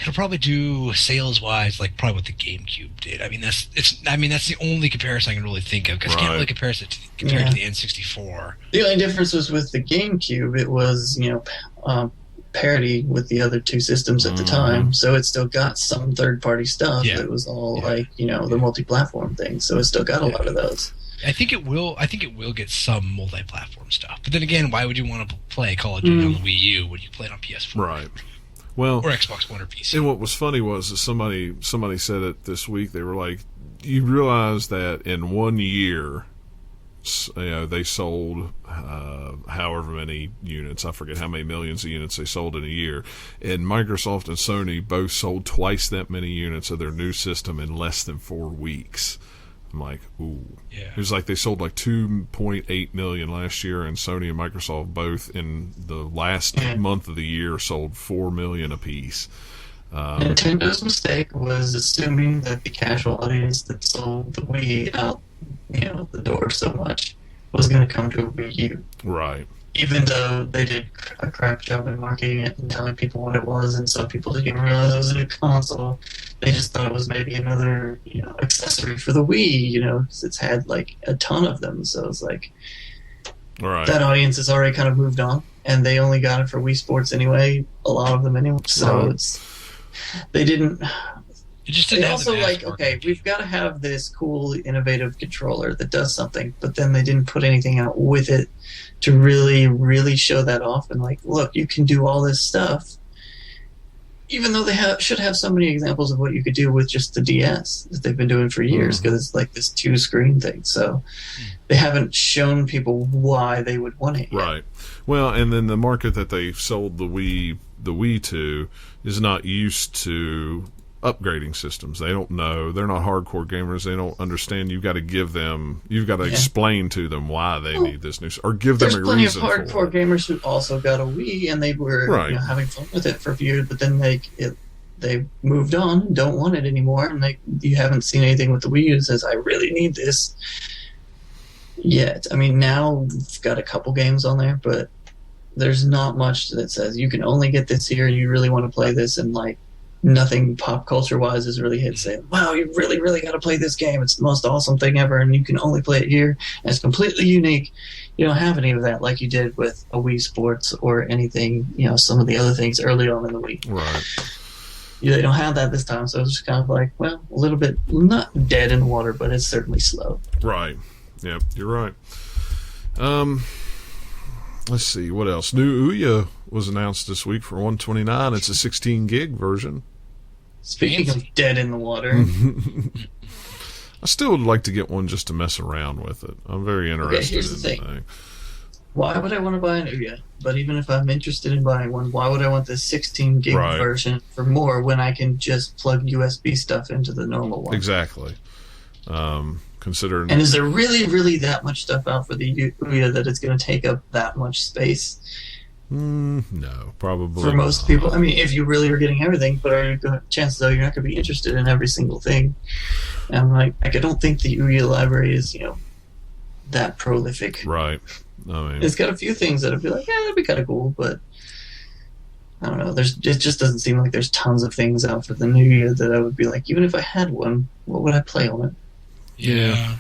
It'll probably do sales-wise like probably what the GameCube did. I mean, that's the only comparison I can really think of, because I can't really compare it to the N64. The only difference was with the GameCube. It was parity with the other two systems at the time, so it still got some third-party stuff. It was all the multi-platform thing, so it still got a lot of those. I think it will get some multi-platform stuff. But then again, why would you want to play Call of Duty on the Wii U when you play it on PS4? Right. Well, or Xbox One or PC. And what was funny was that somebody said it this week. They were like, you realize that in 1 year, they sold however many units. I forget how many millions of units they sold in a year. And Microsoft and Sony both sold twice that many units of their new system in less than 4 weeks. I'm like, ooh. Yeah. It was like they sold like 2.8 million last year, and Sony and Microsoft both in the last month of the year sold 4 million apiece. Nintendo's mistake was assuming that the casual audience that sold the Wii out, the door so much was going to come to a Wii U. Right. Even though they did a crap job in marketing it and telling people what it was, and some people didn't even realize it was a new console. They just thought it was maybe another, accessory for the Wii, because it's had like a ton of them. So it's like, right. That audience has already kind of moved on, and they only got it for Wii Sports anyway. A lot of them anyway. So they didn't. It just didn't they have also the mass okay, we've got to have this cool, innovative controller that does something, but then they didn't put anything out with it to really, really show that off. And look, you can do all this stuff. Even though they should have so many examples of what you could do with just the DS that they've been doing for years, because it's like this 2-screen thing. So they haven't shown people why they would want it yet. Right. Well, and then the market that they sold the Wii to is not used to upgrading systems. They don't know. They're not hardcore gamers. They don't understand. You've got to explain to them why they need this new, or give them a reason for it. There's plenty of hardcore gamers who also got a Wii, and they were having fun with it for a few years, but then they moved on and don't want it anymore, and you haven't seen anything with the Wii U that says, I really need this yet. I mean, now we've got a couple games on there, but there's not much that says you can only get this here and you really want to play this, and like nothing pop culture wise is really hit saying, wow, you really, really got to play this game. It's the most awesome thing ever, and you can only play it here, and it's completely unique. You don't have any of that like you did with a Wii Sports or anything, some of the other things early on in the Wii. Right. They don't have that this time, so it's just kind of like, well, a little bit, not dead in the water, but it's certainly slow. Right. Yep, you're right. Let's see, what else? New Ouya was announced this week for $129. It's a 16 gig version. Speaking of dead in the water. I still would like to get one just to mess around with it. I'm very interested here's in the thing. thing. Why would I want to buy an Ouya? But even if I'm interested in buying one, why would I want the 16 gig version for more when I can just plug USB stuff into the normal one? Exactly. Considering. And is there really, really that much stuff out for the Ouya that it's going to take up that much space? No, probably for most people. I mean, if you really are getting everything, but chances are you're not going to be interested in every single thing. And I'm like, I don't think the Ouya library is, that prolific. Right. I mean, it's got a few things that I'd be like, yeah, that'd be kind of cool, but I don't know. It just doesn't seem like there's tons of things out for the new year that I would be like, even if I had one, what would I play on it? Yeah.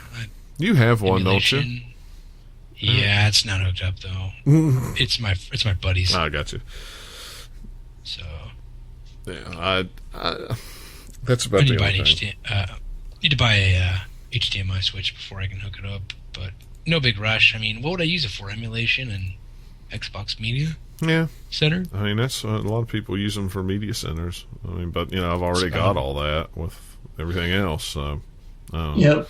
You have one, don't you? Yeah, it's not hooked up though. It's my buddy's. I got you. So. Yeah, I that's about the only thing. Need to buy a HDMI switch before I can hook it up, but no big rush. I mean, what would I use it for? Emulation and Xbox Media Center? I mean, that's a lot of people use them for media centers. I mean, but I've already got all that with everything else. So, yep.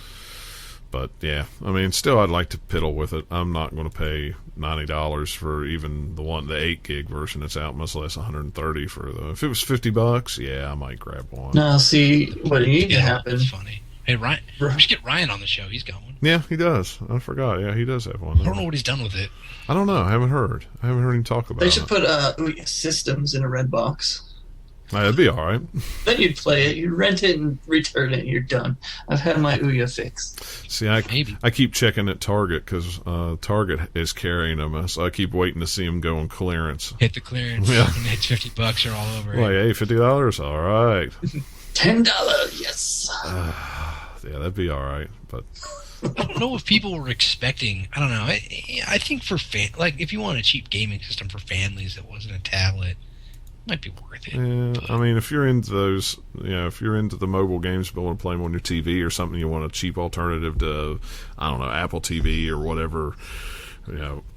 But yeah, I mean, still, I'd like to piddle with it. I'm not going to pay $90 for even the 8 gig version that's out, much less $130 for the. If it was $50, yeah, I might grab one. Now, see what needs to happen. That's funny. Hey, Ryan, we should get Ryan on the show. He's got one. Yeah, he does. I forgot. Yeah, he does have one. I don't know what he's done with it. I don't know. I haven't heard him talk about it. They should put systems in a red box. That'd be all right. Then you'd play it, you'd rent it and return it, and you're done. I've had my Ouya fixed. See, I keep checking at Target because Target is carrying them, so I keep waiting to see them go on clearance. Hit the clearance. Yeah. And it's $50. You're all over it. Like, hey, $50? All right. $10, yes. Yeah, that'd be all right, but I don't know if people were expecting. I don't know. I think for if you want a cheap gaming system for families that wasn't a tablet, it might be worth it. Yeah, I mean, if you're into those, if you're into the mobile games, but want to play them on your TV or something, you want a cheap alternative to, I don't know, Apple TV or whatever.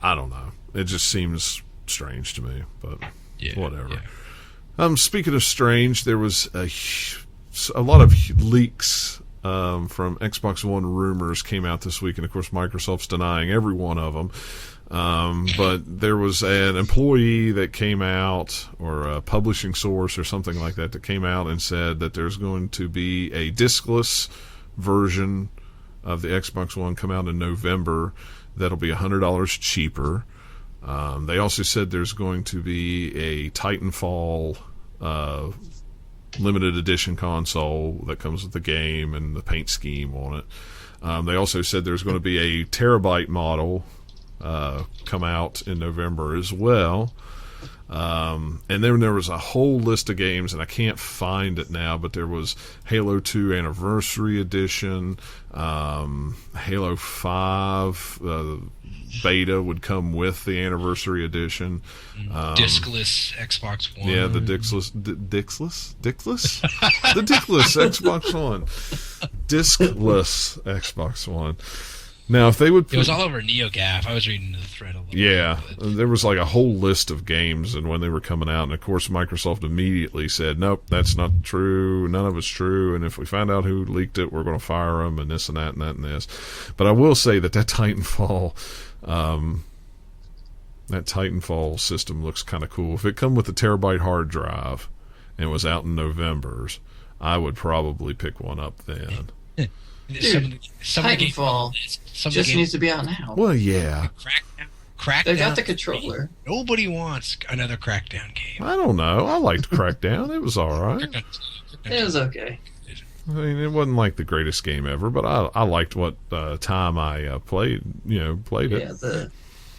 I don't know. It just seems strange to me, but whatever. Yeah. Speaking of strange, there was a lot of leaks. From Xbox One rumors came out this week, and of course Microsoft's denying every one of them. But there was an employee that came out, or a publishing source or something like that came out and said that there's going to be a diskless version of the Xbox One come out in November that'll be $100 cheaper. They also said there's going to be a Titanfall limited edition console that comes with the game and the paint scheme on it. They also said there's going to be a terabyte model come out in November as well. And then there was a whole list of games, and I can't find it now, but there was Halo 2 Anniversary Edition, Halo 5 beta would come with the Anniversary Edition. Diskless Xbox One. Yeah, the Dickless? The Dickless Xbox One. Diskless Xbox One. Now, if they would... It was all over NeoGAF. I was reading the thread a little bit. Yeah, there was like a whole list of games, and when they were coming out, and of course Microsoft immediately said, nope, that's not true, none of it's true, and if we find out who leaked it, we're going to fire them, and this and that and that and this. But I will say that Titanfall... that Titanfall system looks kind of cool. If it come with a terabyte hard drive and was out in November, I would probably pick one up then. Dude, Titanfall just needs to be out now. Well, yeah. Crackdown. They got the controller. Nobody wants another Crackdown game. I don't know. I liked Crackdown. It was all right. It was okay. I mean, it wasn't like the greatest game ever, but I liked what time I played. Played it. Yeah, the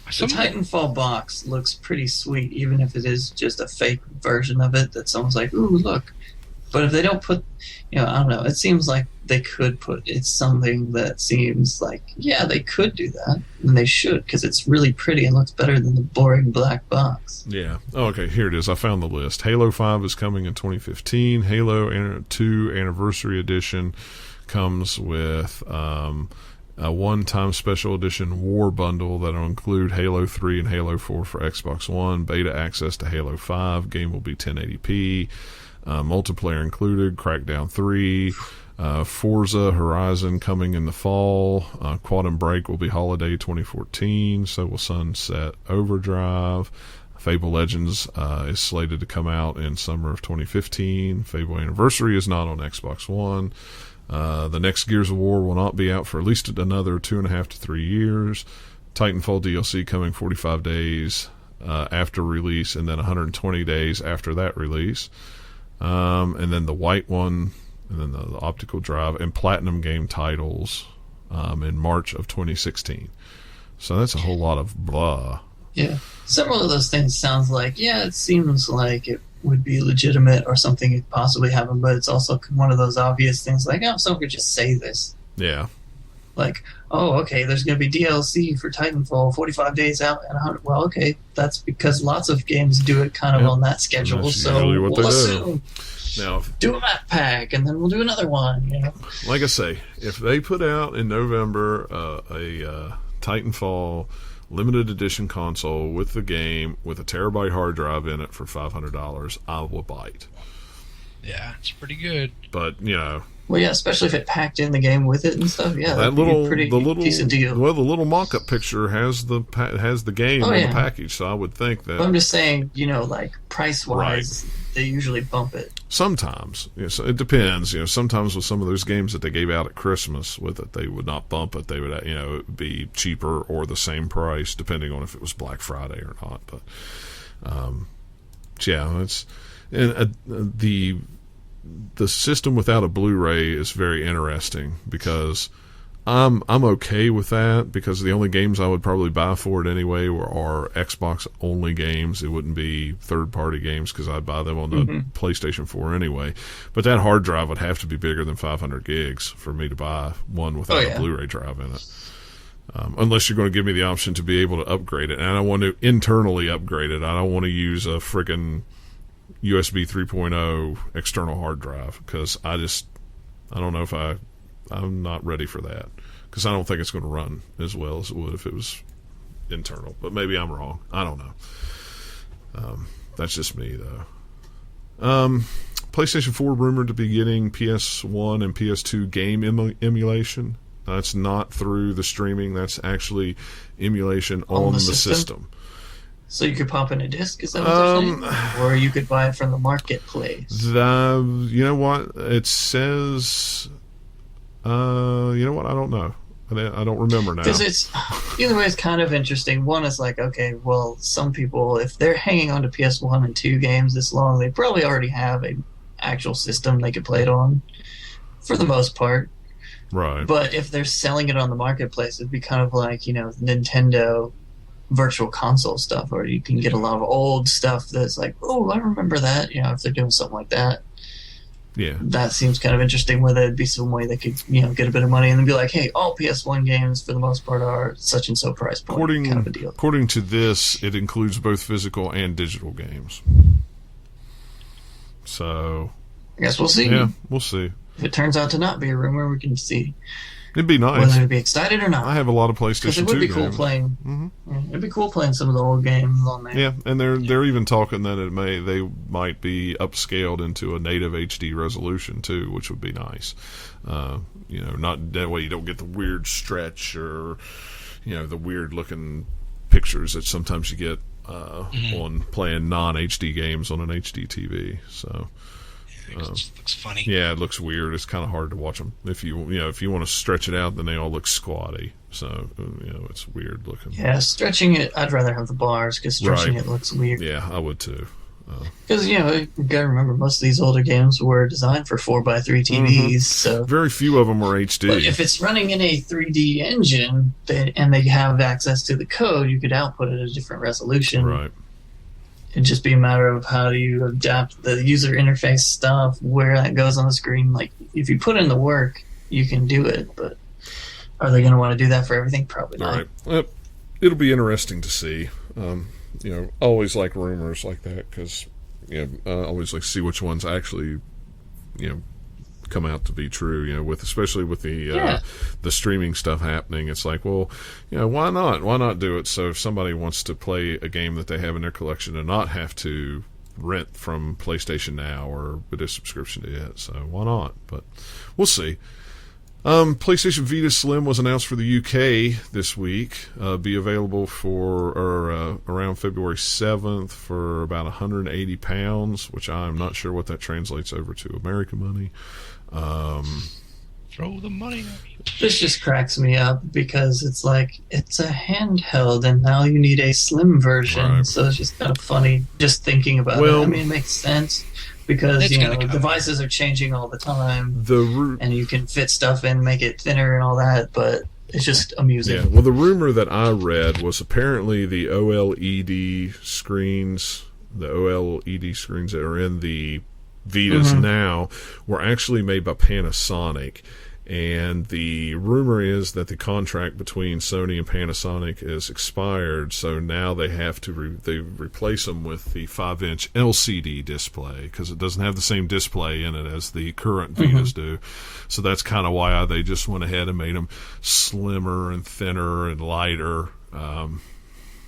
Titanfall box looks pretty sweet, even if it is just a fake version of it that someone's like, "Ooh, look." But if they don't put, I don't know. It seems like they could put. It's something that seems like, yeah, they could do that, and they should, because it's really pretty and looks better than the boring black box. Yeah. Oh, okay, here it is. I found the list. Halo 5 is coming in 2015. Halo 2 Anniversary Edition comes with a one-time special edition War Bundle that will include Halo 3 and Halo 4 for Xbox One, beta access to Halo 5. Game will be 1080p. Multiplayer included, Crackdown 3, Forza Horizon coming in the fall, Quantum Break will be holiday 2014, so will Sunset Overdrive, Fable Legends is slated to come out in summer of 2015, Fable Anniversary is not on Xbox One, the next Gears of War will not be out for at least another 2.5 to 3 years, Titanfall DLC coming 45 days after release, and then 120 days after that release. And then the white one, and then the optical drive, and platinum game titles in March of 2016. So that's a whole lot of blah. Yeah. Several of those things sounds like, yeah, it seems like it would be legitimate or something could possibly happen, but it's also one of those obvious things like, oh, someone could just say this. Yeah. Like, oh, okay, there's going to be DLC for Titanfall 45 days out. And 100. Well, okay, that's because lots of games do it kind of on that schedule. So we'll assume. Now, do a map pack, and then we'll do another one. Like I say, if they put out in November a Titanfall limited edition console with the game with a terabyte hard drive in it for $500, I will bite. Yeah, it's pretty good. But well, yeah, especially if it packed in the game with it and stuff. Yeah, that be a pretty decent deal. Well, the little mock-up picture has the game in the package, so I would think that. But I'm just saying, like price-wise, they usually bump it. Sometimes, so it depends. Sometimes with some of those games that they gave out at Christmas with it, they would not bump it. They would, it would be cheaper or the same price, depending on if it was Black Friday or not. But, yeah, it's the system without a Blu-ray is very interesting because I'm okay with that because the only games I would probably buy for it anyway are Xbox only games. It wouldn't be third-party games because I'd buy them on the PlayStation 4 anyway. But that hard drive would have to be bigger than 500 gigs for me to buy one without a Blu-ray drive in it. Unless you're going to give me the option to be able to upgrade it. And I want to internally upgrade it. I don't want to use a friggin' USB 3.0 external hard drive because I don't know if I'm not ready for that because I don't think it's going to run as well as it would if it was internal. But maybe I'm wrong. I don't know. That's just me though. PlayStation 4 rumored to be getting PS1 and PS2 game emulation. That's not through the streaming. That's actually emulation on the system. So you could pop in a disc, is that what they're saying? Or you could buy it from the marketplace? You know what? It says... you know what? I don't know. I don't remember now. Because either way, it's kind of interesting. One is like, okay, well, some people, if they're hanging on to PS1 and 2 games this long, they probably already have an actual system they could play it on, for the most part. Right. But if they're selling it on the marketplace, it'd be kind of like, Nintendo virtual console stuff, or you can get a lot of old stuff that's like, oh, I remember that, if they're doing something like that. Yeah. That seems kind of interesting, where there'd be some way they could, get a bit of money and then be like, hey, all PS1 games for the most part are such and so price point, kind of a deal. According to this, it includes both physical and digital games. So I guess we'll see. Yeah, we'll see. If it turns out to not be a rumor, we can see. It'd be nice. Whether to be excited or not. I have a lot of PlayStation 2 games. It would be cool games. playing. Mm-hmm. Yeah, it'd be cool playing some of the old games on there. Yeah, and they're even talking that they might be upscaled into a native HD resolution too, which would be nice. Not that way you don't get the weird stretch or the weird looking pictures that sometimes you get on playing non-HD games on an HD TV. So It just looks funny. Yeah, it looks weird. It's kind of hard to watch them. If you want to stretch it out, then they all look squatty. So it's weird looking. Yeah, stretching it, I'd rather have the bars because stretching it looks weird. Yeah, I would too. Because you gotta remember, most of these older games were designed for 4x3 TVs, so very few of them were HD. But if it's running in a 3D engine and they have access to the code, you could output it at a different resolution. Right. It'd just be a matter of how do you adapt the user interface stuff, where that goes on the screen. Like, if you put in the work, you can do it, but are they going to want to do that for everything? Probably not. Right. Well, it'll be interesting to see. I always like rumors like that because, I always like to see which ones actually, come out to be true. Especially with the streaming stuff happening, it's like, well, why not? Why not do it? So if somebody wants to play a game that they have in their collection and not have to rent from PlayStation Now or with a subscription to it, so why not? But we'll see. PlayStation Vita Slim was announced for the UK this week. Be available for around February 7th for about £180, which I'm not sure what that translates over to American money. Throw the money at me. This just cracks me up because it's like, it's a handheld and now you need a slim version. Right. So it's just kind of funny just thinking about it. I mean, it makes sense because, devices are changing all the time and you can fit stuff in, make it thinner and all that, but it's just amusing. Yeah, well, the rumor that I read was apparently the OLED screens that are in the Vitas now were actually made by Panasonic, and the rumor is that the contract between Sony and Panasonic is expired, so now they have to replace them with the 5-inch LCD display because it doesn't have the same display in it as the current Vitas do. So that's kind of why they just went ahead and made them slimmer and thinner and lighter.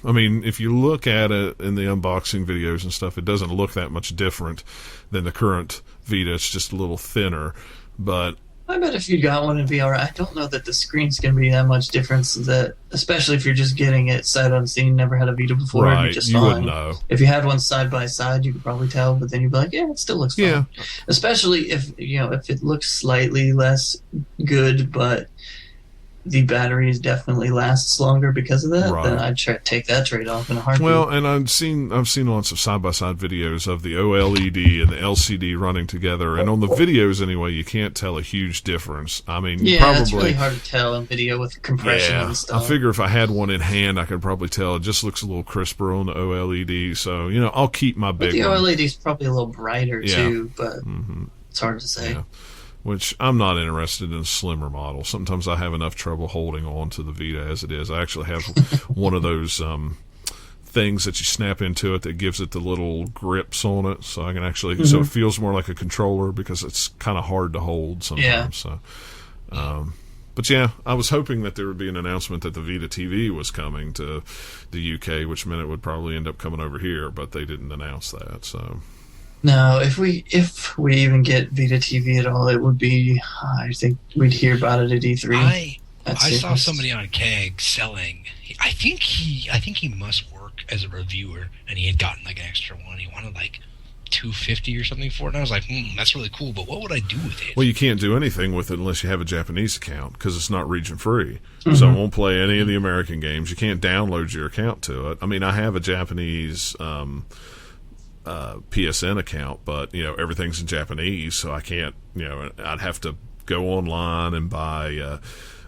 I mean, if you look at it in the unboxing videos and stuff, it doesn't look that much different than the current Vita. It's just a little thinner. But I bet if you got one, it'd be all right. I don't know that the screen's going to be that much difference, especially if you're just getting it sight unseen, never had a Vita before. Right, it'd be just you fine. wouldn't know. If you had one side by side, you could probably tell, but then you'd be like, yeah, it still looks fine. Yeah. Especially if it looks slightly less good, but the batteries definitely lasts longer because of that, then I'd take that trade-off in a heartbeat. Well, and I've seen lots of side-by-side videos of the OLED and the LCD running together, and on the videos anyway, you can't tell a huge difference. I mean, it's really hard to tell in video with compression and stuff. I figure if I had one in hand, I could probably tell. It just looks a little crisper on the OLED, so, I'll keep my big one. The OLED's probably a little brighter, too, but it's hard to say. Yeah. Which I'm not interested in a slimmer model. Sometimes I have enough trouble holding on to the Vita as it is. I actually have one of those things that you snap into it that gives it the little grips on it, so I can actually so it feels more like a controller because it's kind of hard to hold sometimes. Yeah. So, but yeah, I was hoping that there would be an announcement that the Vita TV was coming to the UK, which meant it would probably end up coming over here, but they didn't announce that. So. No, if we even get Vita TV at all, it would be. I think we'd hear about it at E3. I saw somebody on Keg selling. I think he must work as a reviewer, and he had gotten like an extra one. He wanted like $250 or something for it, and I was like, that's really cool. But what would I do with it? Well, you can't do anything with it unless you have a Japanese account because it's not region free, so it won't play any of the American games. You can't download your account to it. I mean, I have a Japanese. PSN account, but everything's in Japanese, so I can't. I'd have to go online and buy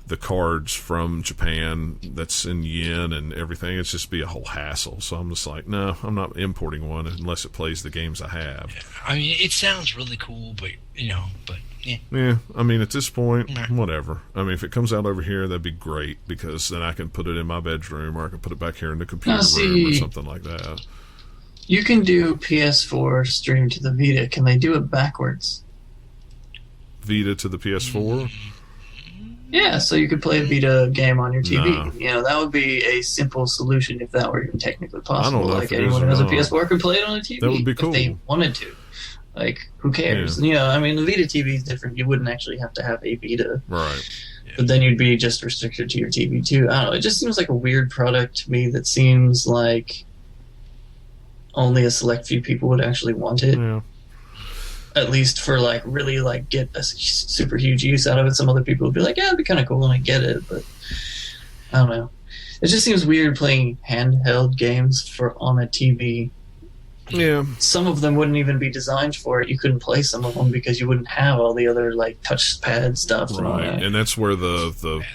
the cards from Japan that's in yen and everything. It's just be a whole hassle. So I'm just like, no, I'm not importing one unless it plays the games I have. Yeah. I mean, it sounds really cool, but yeah. Yeah, I mean, at this point, whatever. I mean, if it comes out over here, that'd be great because then I can put it in my bedroom or I can put it back here in the computer room or something like that. You can do PS4 stream to the Vita. Can they do it backwards? Vita to the PS4? Yeah, so you could play a Vita game on your TV. No. That would be a simple solution if that were even technically possible. I don't know like anyone who has a PS4 could play it on a TV. That would be cool. If they wanted to. Like, who cares? Yeah. I mean, the Vita TV is different. You wouldn't actually have to have a Vita. Right. Yeah. But then you'd be just restricted to your TV, too. I don't know. It just seems like a weird product to me that seems like only a select few people would actually want it. Yeah. at least for like really like get a super huge use out of it. Some other people would be like, yeah, it'd be kind of cool, and I get it, but I don't know. It just seems weird playing handheld games on a TV. Yeah. Some of them wouldn't even be designed for it. You couldn't play some of them because you wouldn't have all the other like touchpad stuff. Right, and that's where the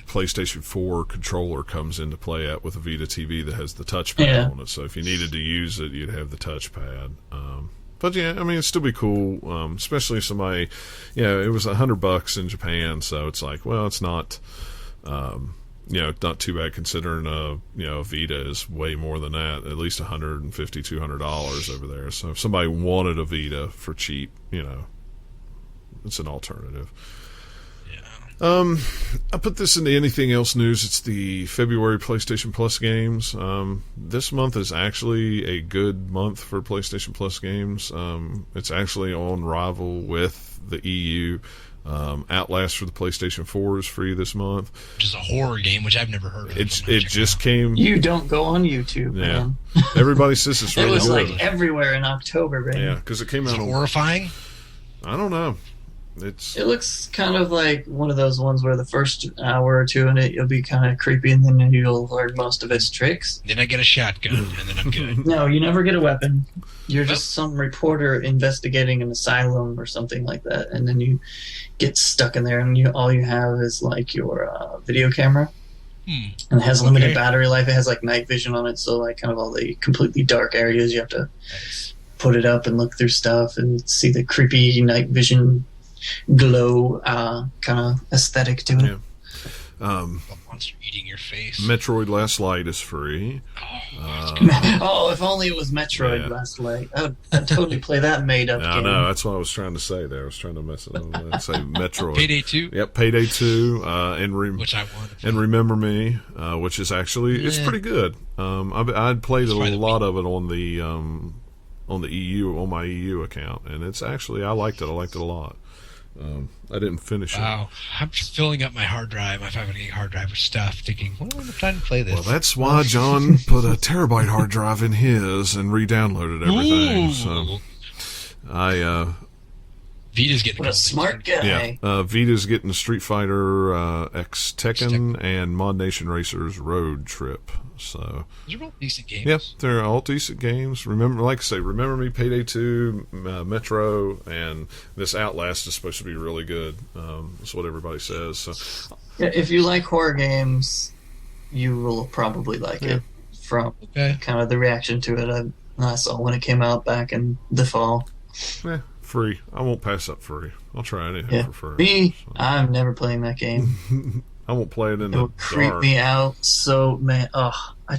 PlayStation 4 controller comes into play with a Vita TV that has the touchpad on it. So if you needed to use it, you'd have the touchpad. But yeah, I mean, it'd still be cool, especially if somebody, it was $100 in Japan, so it's like, well, it's not, not too bad considering, a Vita is way more than that, at least $150, $200 over there. So if somebody wanted a Vita for cheap, it's an alternative. I put this into anything else news. It's the February PlayStation Plus games. This month is actually a good month for PlayStation Plus games. It's actually on rival with the EU. Outlast for the PlayStation 4 is free this month. Which is a horror game, which I've never heard of. It just came. You don't go on YouTube, man. Everybody says it's really good. It was good. like everywhere in October, right? Yeah, because it came out. Horrifying? I don't know. It looks kind of like one of those ones where the first hour or two in it you'll be kind of creepy, and then you'll learn most of its tricks. Then I get a shotgun, and then I'm good. No, you never get a weapon. You're just some reporter investigating an asylum or something like that, and then you get stuck in there, and all you have is like your video camera. And it has limited battery life. It has like night vision on it, so like kind of all the completely dark areas you have to put it up and look through stuff and see the creepy night vision glow kind of aesthetic to it. A monster eating your face. Metroid Last Light is free. If only it was Metroid Last Light. I'd totally play that made-up game. I know, that's what I was trying to say there. I was trying to mess it up and say Metroid. Payday 2? Yep, Payday 2. Which I want. And Remember Me, which is actually, it's pretty good. I'd played a lot of it on the EU, on my EU account, and it's actually, I liked it a lot. I didn't finish it. Wow. I'm just filling up my hard drive, my 508 hard drive with stuff, thinking, when am I trying to play this? Well, that's why John put a terabyte hard drive in his and re-downloaded everything. Ooh. So Vita's getting a smart guy. Yeah, Vita's getting Street Fighter X Tekken and Mod Nation Racers Road Trip. So those are all decent games. Yep, they're all decent games. Remember Me, Payday 2, Metro, and this Outlast is supposed to be really good. That's what everybody says. So, if you like horror games, you will probably like it. From kind of the reaction to it I saw when it came out back in the fall. Yeah, free. I won't pass up free. I'll try anything for free. Me, I'm never playing that game. I won't play it in the dark. It will creep me out so, man. I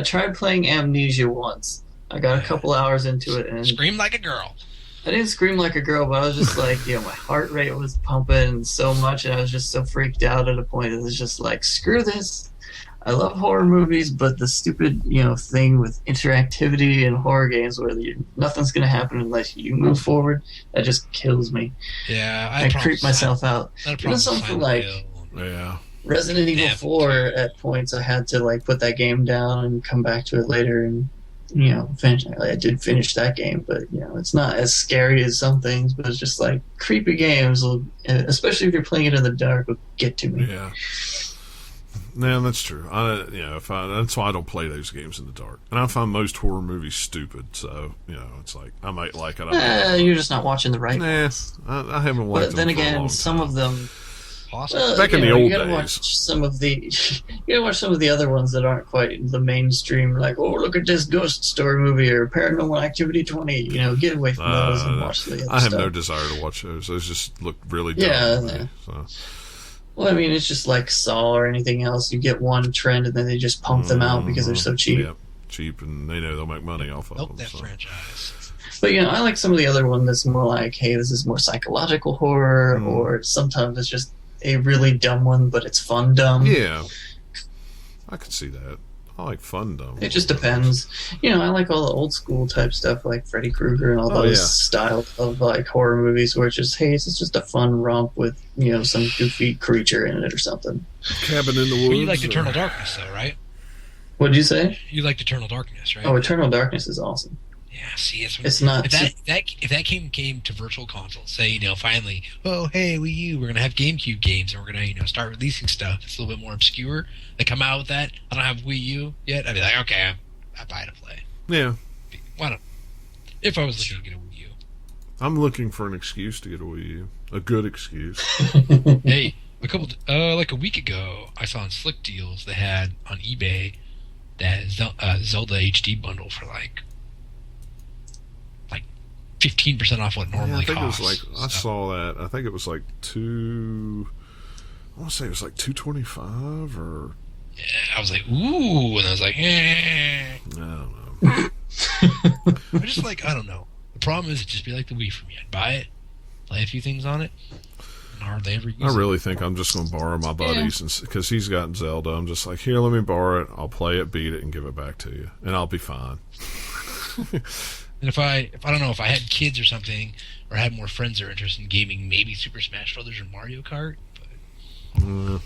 tried playing Amnesia once. I got a couple hours into it and scream like a girl. I didn't scream like a girl, but I was just like, my heart rate was pumping so much, and I was just so freaked out at a point. It was just like, screw this. I love horror movies, but the stupid, thing with interactivity in horror games where nothing's going to happen unless you move forward, that just kills me. Yeah, I creep myself out. Even something like Resident Evil 4, at points I had to like put that game down and come back to it later, and I did finish that game, but it's not as scary as some things, but it's just like creepy games, especially if you're playing it in the dark, will get to me. Yeah. No, that's true. That's why I don't play those games in the dark. And I find most horror movies stupid, so, it's like, I might like it. You're just not watching the right ones. I haven't watched them. But then again, some of them... back in the old you gotta days. Watch some of the, you gotta watch some of the other ones that aren't quite the mainstream, like, look at this ghost story movie or Paranormal Activity 20. Get away from those and watch the other stuff. I have no desire to watch those. Those just look really dumb. Yeah. So. Well, I mean, it's just like Saw or anything else. You get one trend and then they just pump them out because they're so cheap. Yeah, cheap, and they know they'll make money off of them. That franchise. But I like some of the other one that's more like, hey, this is more psychological horror, or sometimes it's just a really dumb one, but it's fun dumb. Yeah, I could see that. I like fun dumb. It just depends. I like all the old school type stuff like Freddy Krueger and all those style of like horror movies where it's just, hey, it's just a fun romp with some goofy creature in it or something. Cabin in the Woods. But you like Eternal Darkness, though, right? What did you say? You liked Eternal Darkness, right? Oh, Eternal Darkness is awesome. Yeah, see, It's not. If that came to virtual consoles, say, finally, oh hey Wii U, we're gonna have GameCube games, and we're gonna start releasing stuff. It's a little bit more obscure. They come out with that. I don't have Wii U yet. I'd be like, okay, I buy it to play. Yeah. Why not? If I was looking to get a Wii U, I'm looking for an excuse to get a Wii U. A good excuse. Hey, like a week ago, I saw on Slick Deals they had on eBay that Zelda HD bundle for like 15% off what normally costs. It was I saw that. I think it was like I want to say it was like $225 or. Yeah, I was like, ooh, and I was like, I don't know. I don't know. The problem is it'd just be like the Wii for me. I'd buy it, play a few things on it, and hardly ever use it. I really think I'm just going to borrow my buddy's because he's gotten Zelda. I'm just like, here, let me borrow it. I'll play it, beat it, and give it back to you, and I'll be fine. And if I don't know, if I had kids or something, or had more friends that are interested in gaming, maybe Super Smash Brothers or Mario Kart. But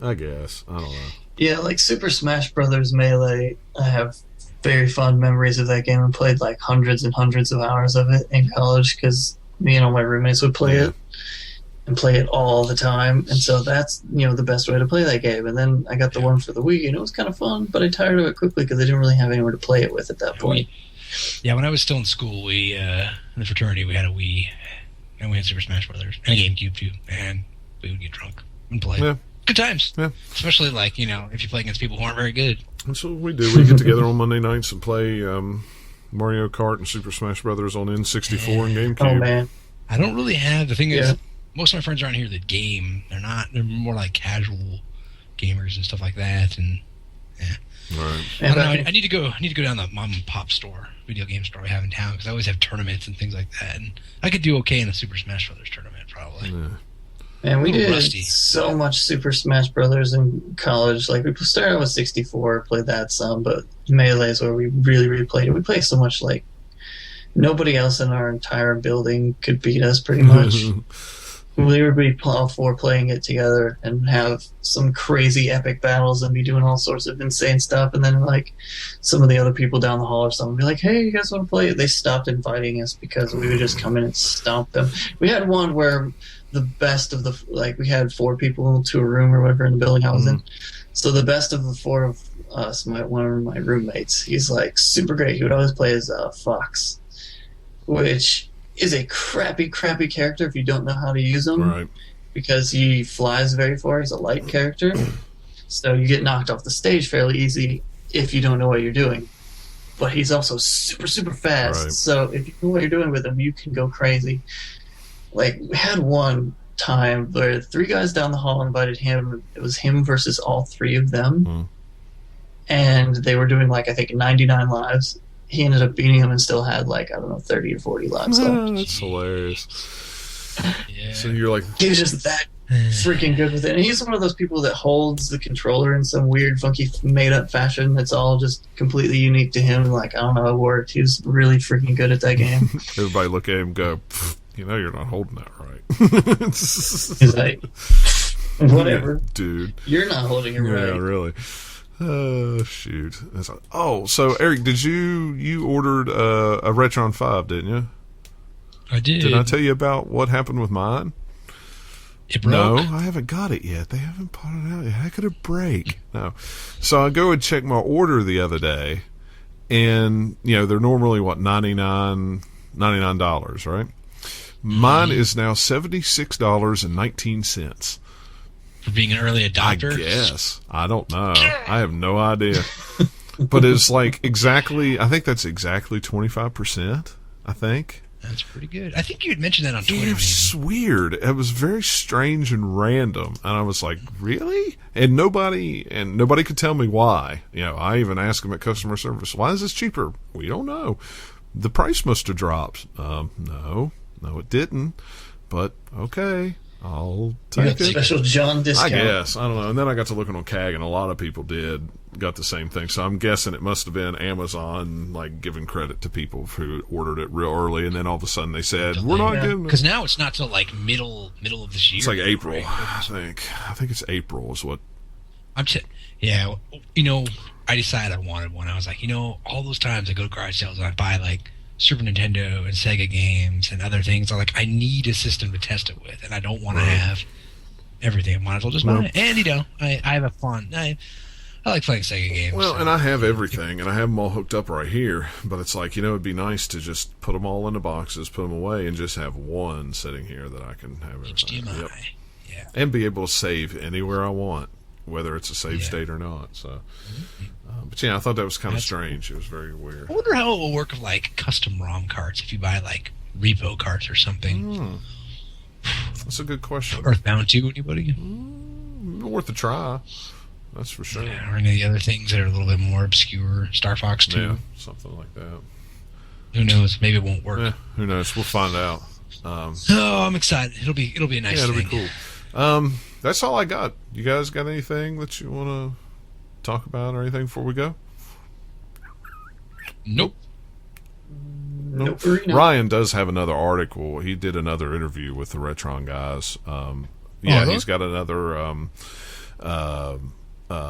I guess. I don't know. Yeah, like Super Smash Brothers Melee, I have very fond memories of that game and played like hundreds and hundreds of hours of it in college because me and all my roommates would play it and play it all the time. And so that's, the best way to play that game. And then I got the one for the Wii and it was kind of fun, but I tired of it quickly because I didn't really have anywhere to play it with at that point. Yeah, when I was still in school, we in the fraternity we had a Wii and we had Super Smash Brothers and a GameCube too, and we would get drunk and play. Yeah. Good times. Yeah. Especially if you play against people who aren't very good. That's what we do. We get together on Monday nights and play Mario Kart and Super Smash Brothers on N64 and GameCube. Oh man, I don't really have. The thing is, most of my friends around here that game, they're more like casual gamers and stuff like that, and Right. I don't know. I need to go down the mom and pop store, video game store we have in town, because I always have tournaments and things like that, and I could do okay in a Super Smash Brothers tournament probably. Yeah. Man, we did rusty. so much Super Smash Brothers in college. Like, we started with 64, played that some, but Melee is where we really, really played it. We played so much, like, nobody else in our entire building could beat us, pretty much. We would be all four playing it together and have some crazy epic battles and be doing all sorts of insane stuff. And then, like, some of the other people down the hall or something would be like, hey, you guys want to play? They stopped inviting us because we would just come in and stomp them. We had one where the best of we had four people to a room or whatever in the building I was in. So the best of the four of us, one of my roommates, he's, like, super great. He would always play as Fox, which is a crappy character if you don't know how to use him. Right. Because he flies very far. He's a light character. So you get knocked off the stage fairly easy if you don't know what you're doing. But he's also super, super fast. Right. So if you know what you're doing with him, you can go crazy. Like, we had one time where three guys down the hall invited him. It was him versus all three of them. And they were doing, like, I think 99 lives. He ended up beating him and still had, like, I don't know, 30 or 40 lives left. That's hilarious. Yeah. So you're like... He was just that freaking good with it. And he's one of those people that holds the controller in some weird, funky, made-up fashion that's all just completely unique to him. Like, I don't know how it worked. He was really freaking good at that game. Everybody look at him and go, you're not holding that right. He's like, whatever. Yeah, dude. You're not holding it right. Yeah, really. Shoot. So Eric, did you ordered a Retron 5, didn't you? I did. Did I tell you about what happened with mine? It broke. No, I haven't got it yet. They haven't put it out yet. How could it break? No. So I go and check my order the other day, and they're normally $99, right? Mine is now $76.19. For being an early adopter? I guess. I don't know. I have no idea. But it's like I think that's exactly 25%, I think. That's pretty good. I think you had mentioned that on Twitter. It was weird. It was very strange and random. And I was like, really? And nobody could tell me why. I even asked them at customer service, why is this cheaper? We don't know. The price must have dropped. No, it didn't. But okay. I'll take it. Special John discount. I guess. I don't know. And then I got to looking on CAG, and a lot of people got the same thing. So I'm guessing it must have been Amazon, like, giving credit to people who ordered it real early, and then all of a sudden they said, we're not giving it. Because now it's not till, like, middle of this year. It's like April, right? I think. I think it's April is what... I decided I wanted one. I was like, all those times I go to garage sales and I buy, like, Super Nintendo and Sega games and other things. I'm like, I need a system to test it with, and I don't want to have everything. I might as well just buy it. And, you know, I have a fun... I like playing Sega games. Well, and I have everything, and I have them all hooked up right here. But it's like, you know, it'd be nice to just put them all into boxes, put them away, and just have one sitting here that I can have everything. HDMI. Yep. Yeah. And be able to save anywhere I want, whether it's a save state or not. So, but yeah, I thought that was kind of strange. It was very weird. I wonder how it will work with like custom ROM carts if you buy like repo carts or something. That's a good question. Earthbound 2, anybody? Worth a try. That's for sure. Yeah, or any of the other things that are a little bit more obscure. Star Fox 2. Yeah, something like that. Who knows? Maybe it won't work. Yeah, who knows? We'll find out. Oh, I'm excited. It'll be a nice thing. Yeah, it'll be cool. That's all I got. You guys got anything that you want to talk about or anything before we go? Nope. Nope. Ryan does have another article. He did another interview with the Retron guys. He's got another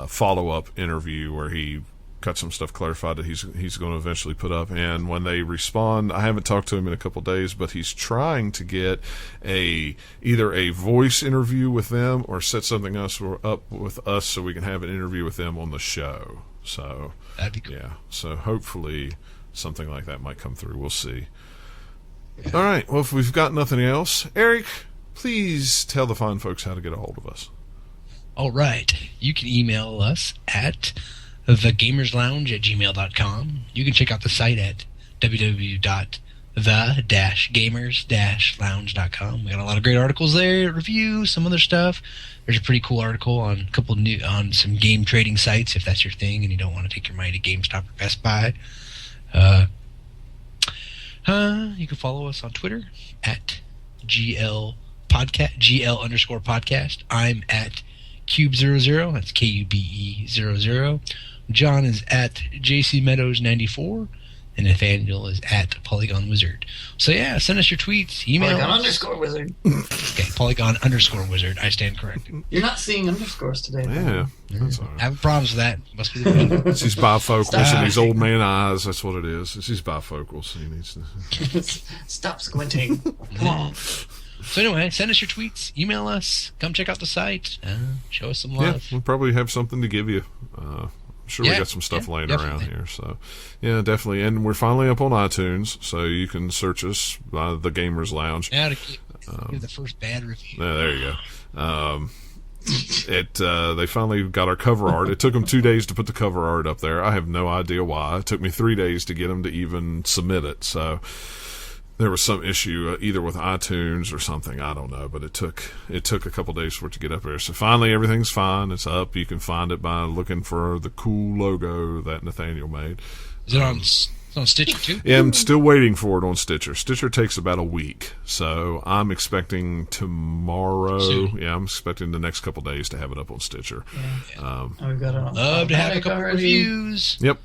follow-up interview where he got some stuff clarified that he's going to eventually put up. And when they respond, I haven't talked to him in a couple of days, but he's trying to get either a voice interview with them or set something else up with us so we can have an interview with them on the show. So that'd be cool. Yeah. So hopefully something like that might come through. We'll see. Yeah. All right. Well, if we've got nothing else, Eric, please tell the fine folks how to get a hold of us. All right. You can email us at thegamerslounge@gmail.com. You can check out the site at www.the-gamers-lounge.com. We got a lot of great articles there, reviews, some other stuff. There's a pretty cool article on on some game trading sites if that's your thing and you don't want to take your money to GameStop or Best Buy. You can follow us on Twitter at GL_podcast. I'm at Cube00. That's KUBE00. John is at JCMeadows94. And Nathanael is at Polygon Wizard. So yeah, send us your tweets, email Polygon_Wizard. Okay, Polygon_Wizard. I stand corrected. You're not seeing underscores today. Yeah, that's all right. Having problems with that. Must be the weather. It's these bifocals and these old man eyes. That's what it is. It's these bifocals. He needs to... Stop squinting. Come on. So anyway, send us your tweets, email us, come check out the site, show us some love. Yeah, we'll probably have something to give you. I'm sure we got some stuff laying around here. So, yeah, definitely. And we're finally up on iTunes, so you can search us by The Gamers Lounge. Now to give the first bad review. There you go. They finally got our cover art. It took them 2 days to put the cover art up there. I have no idea why. It took me 3 days to get them to even submit it. So there was some issue either with iTunes or something. I don't know, but it took a couple days for it to get up there. So finally, everything's fine. It's up. You can find it by looking for the cool logo that Nathanael made. Is it on Stitcher too? Yeah, I'm still waiting for it on Stitcher. Stitcher takes about a week, so I'm expecting tomorrow. Soon. Yeah, I'm expecting the next couple days to have it up on Stitcher. Yeah. We've got it on. Love to have a couple reviews. Yep.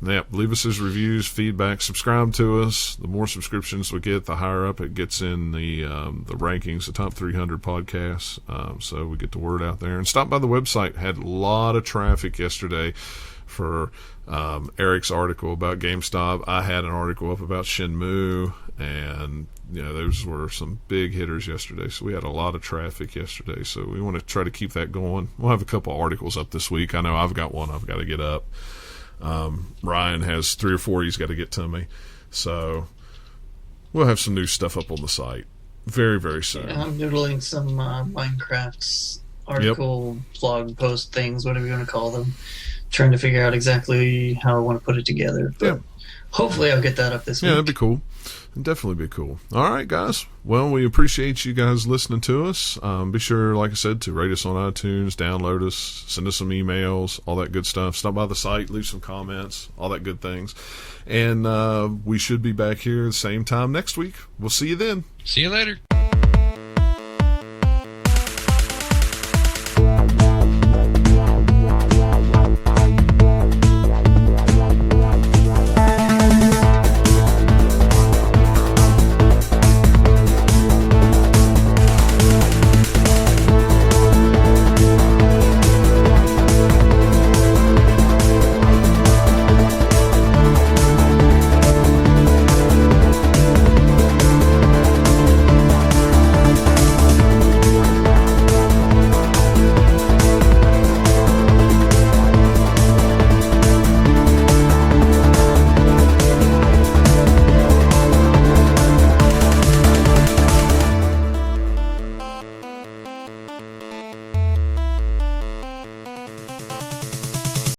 Leave us his reviews, feedback, subscribe to us. The more subscriptions we get, the higher up it gets in the rankings, the top 300 podcasts. So we get the word out there. And stop by the website. Had a lot of traffic yesterday for Eric's article about GameStop. I had an article up about Shenmue, and those were some big hitters yesterday. So we had a lot of traffic yesterday. So we want to try to keep that going. We'll have a couple articles up this week. I know I've got one I've got to get up. Ryan has 3 or 4 he's got to get to me. So we'll have some new stuff up on the site very, very soon. Yeah, I'm noodling some Minecraft's article, blog post things, whatever you want to call them. Trying to figure out exactly how I want to put it together. But hopefully I'll get that up this week. Yeah, that'd be cool. It'd definitely be cool. All right, guys. Well, we appreciate you guys listening to us. Be sure, like I said, to rate us on iTunes, download us, send us some emails, all that good stuff. Stop by the site, leave some comments, all that good things. And we should be back here at the same time next week. We'll see you then. See you later.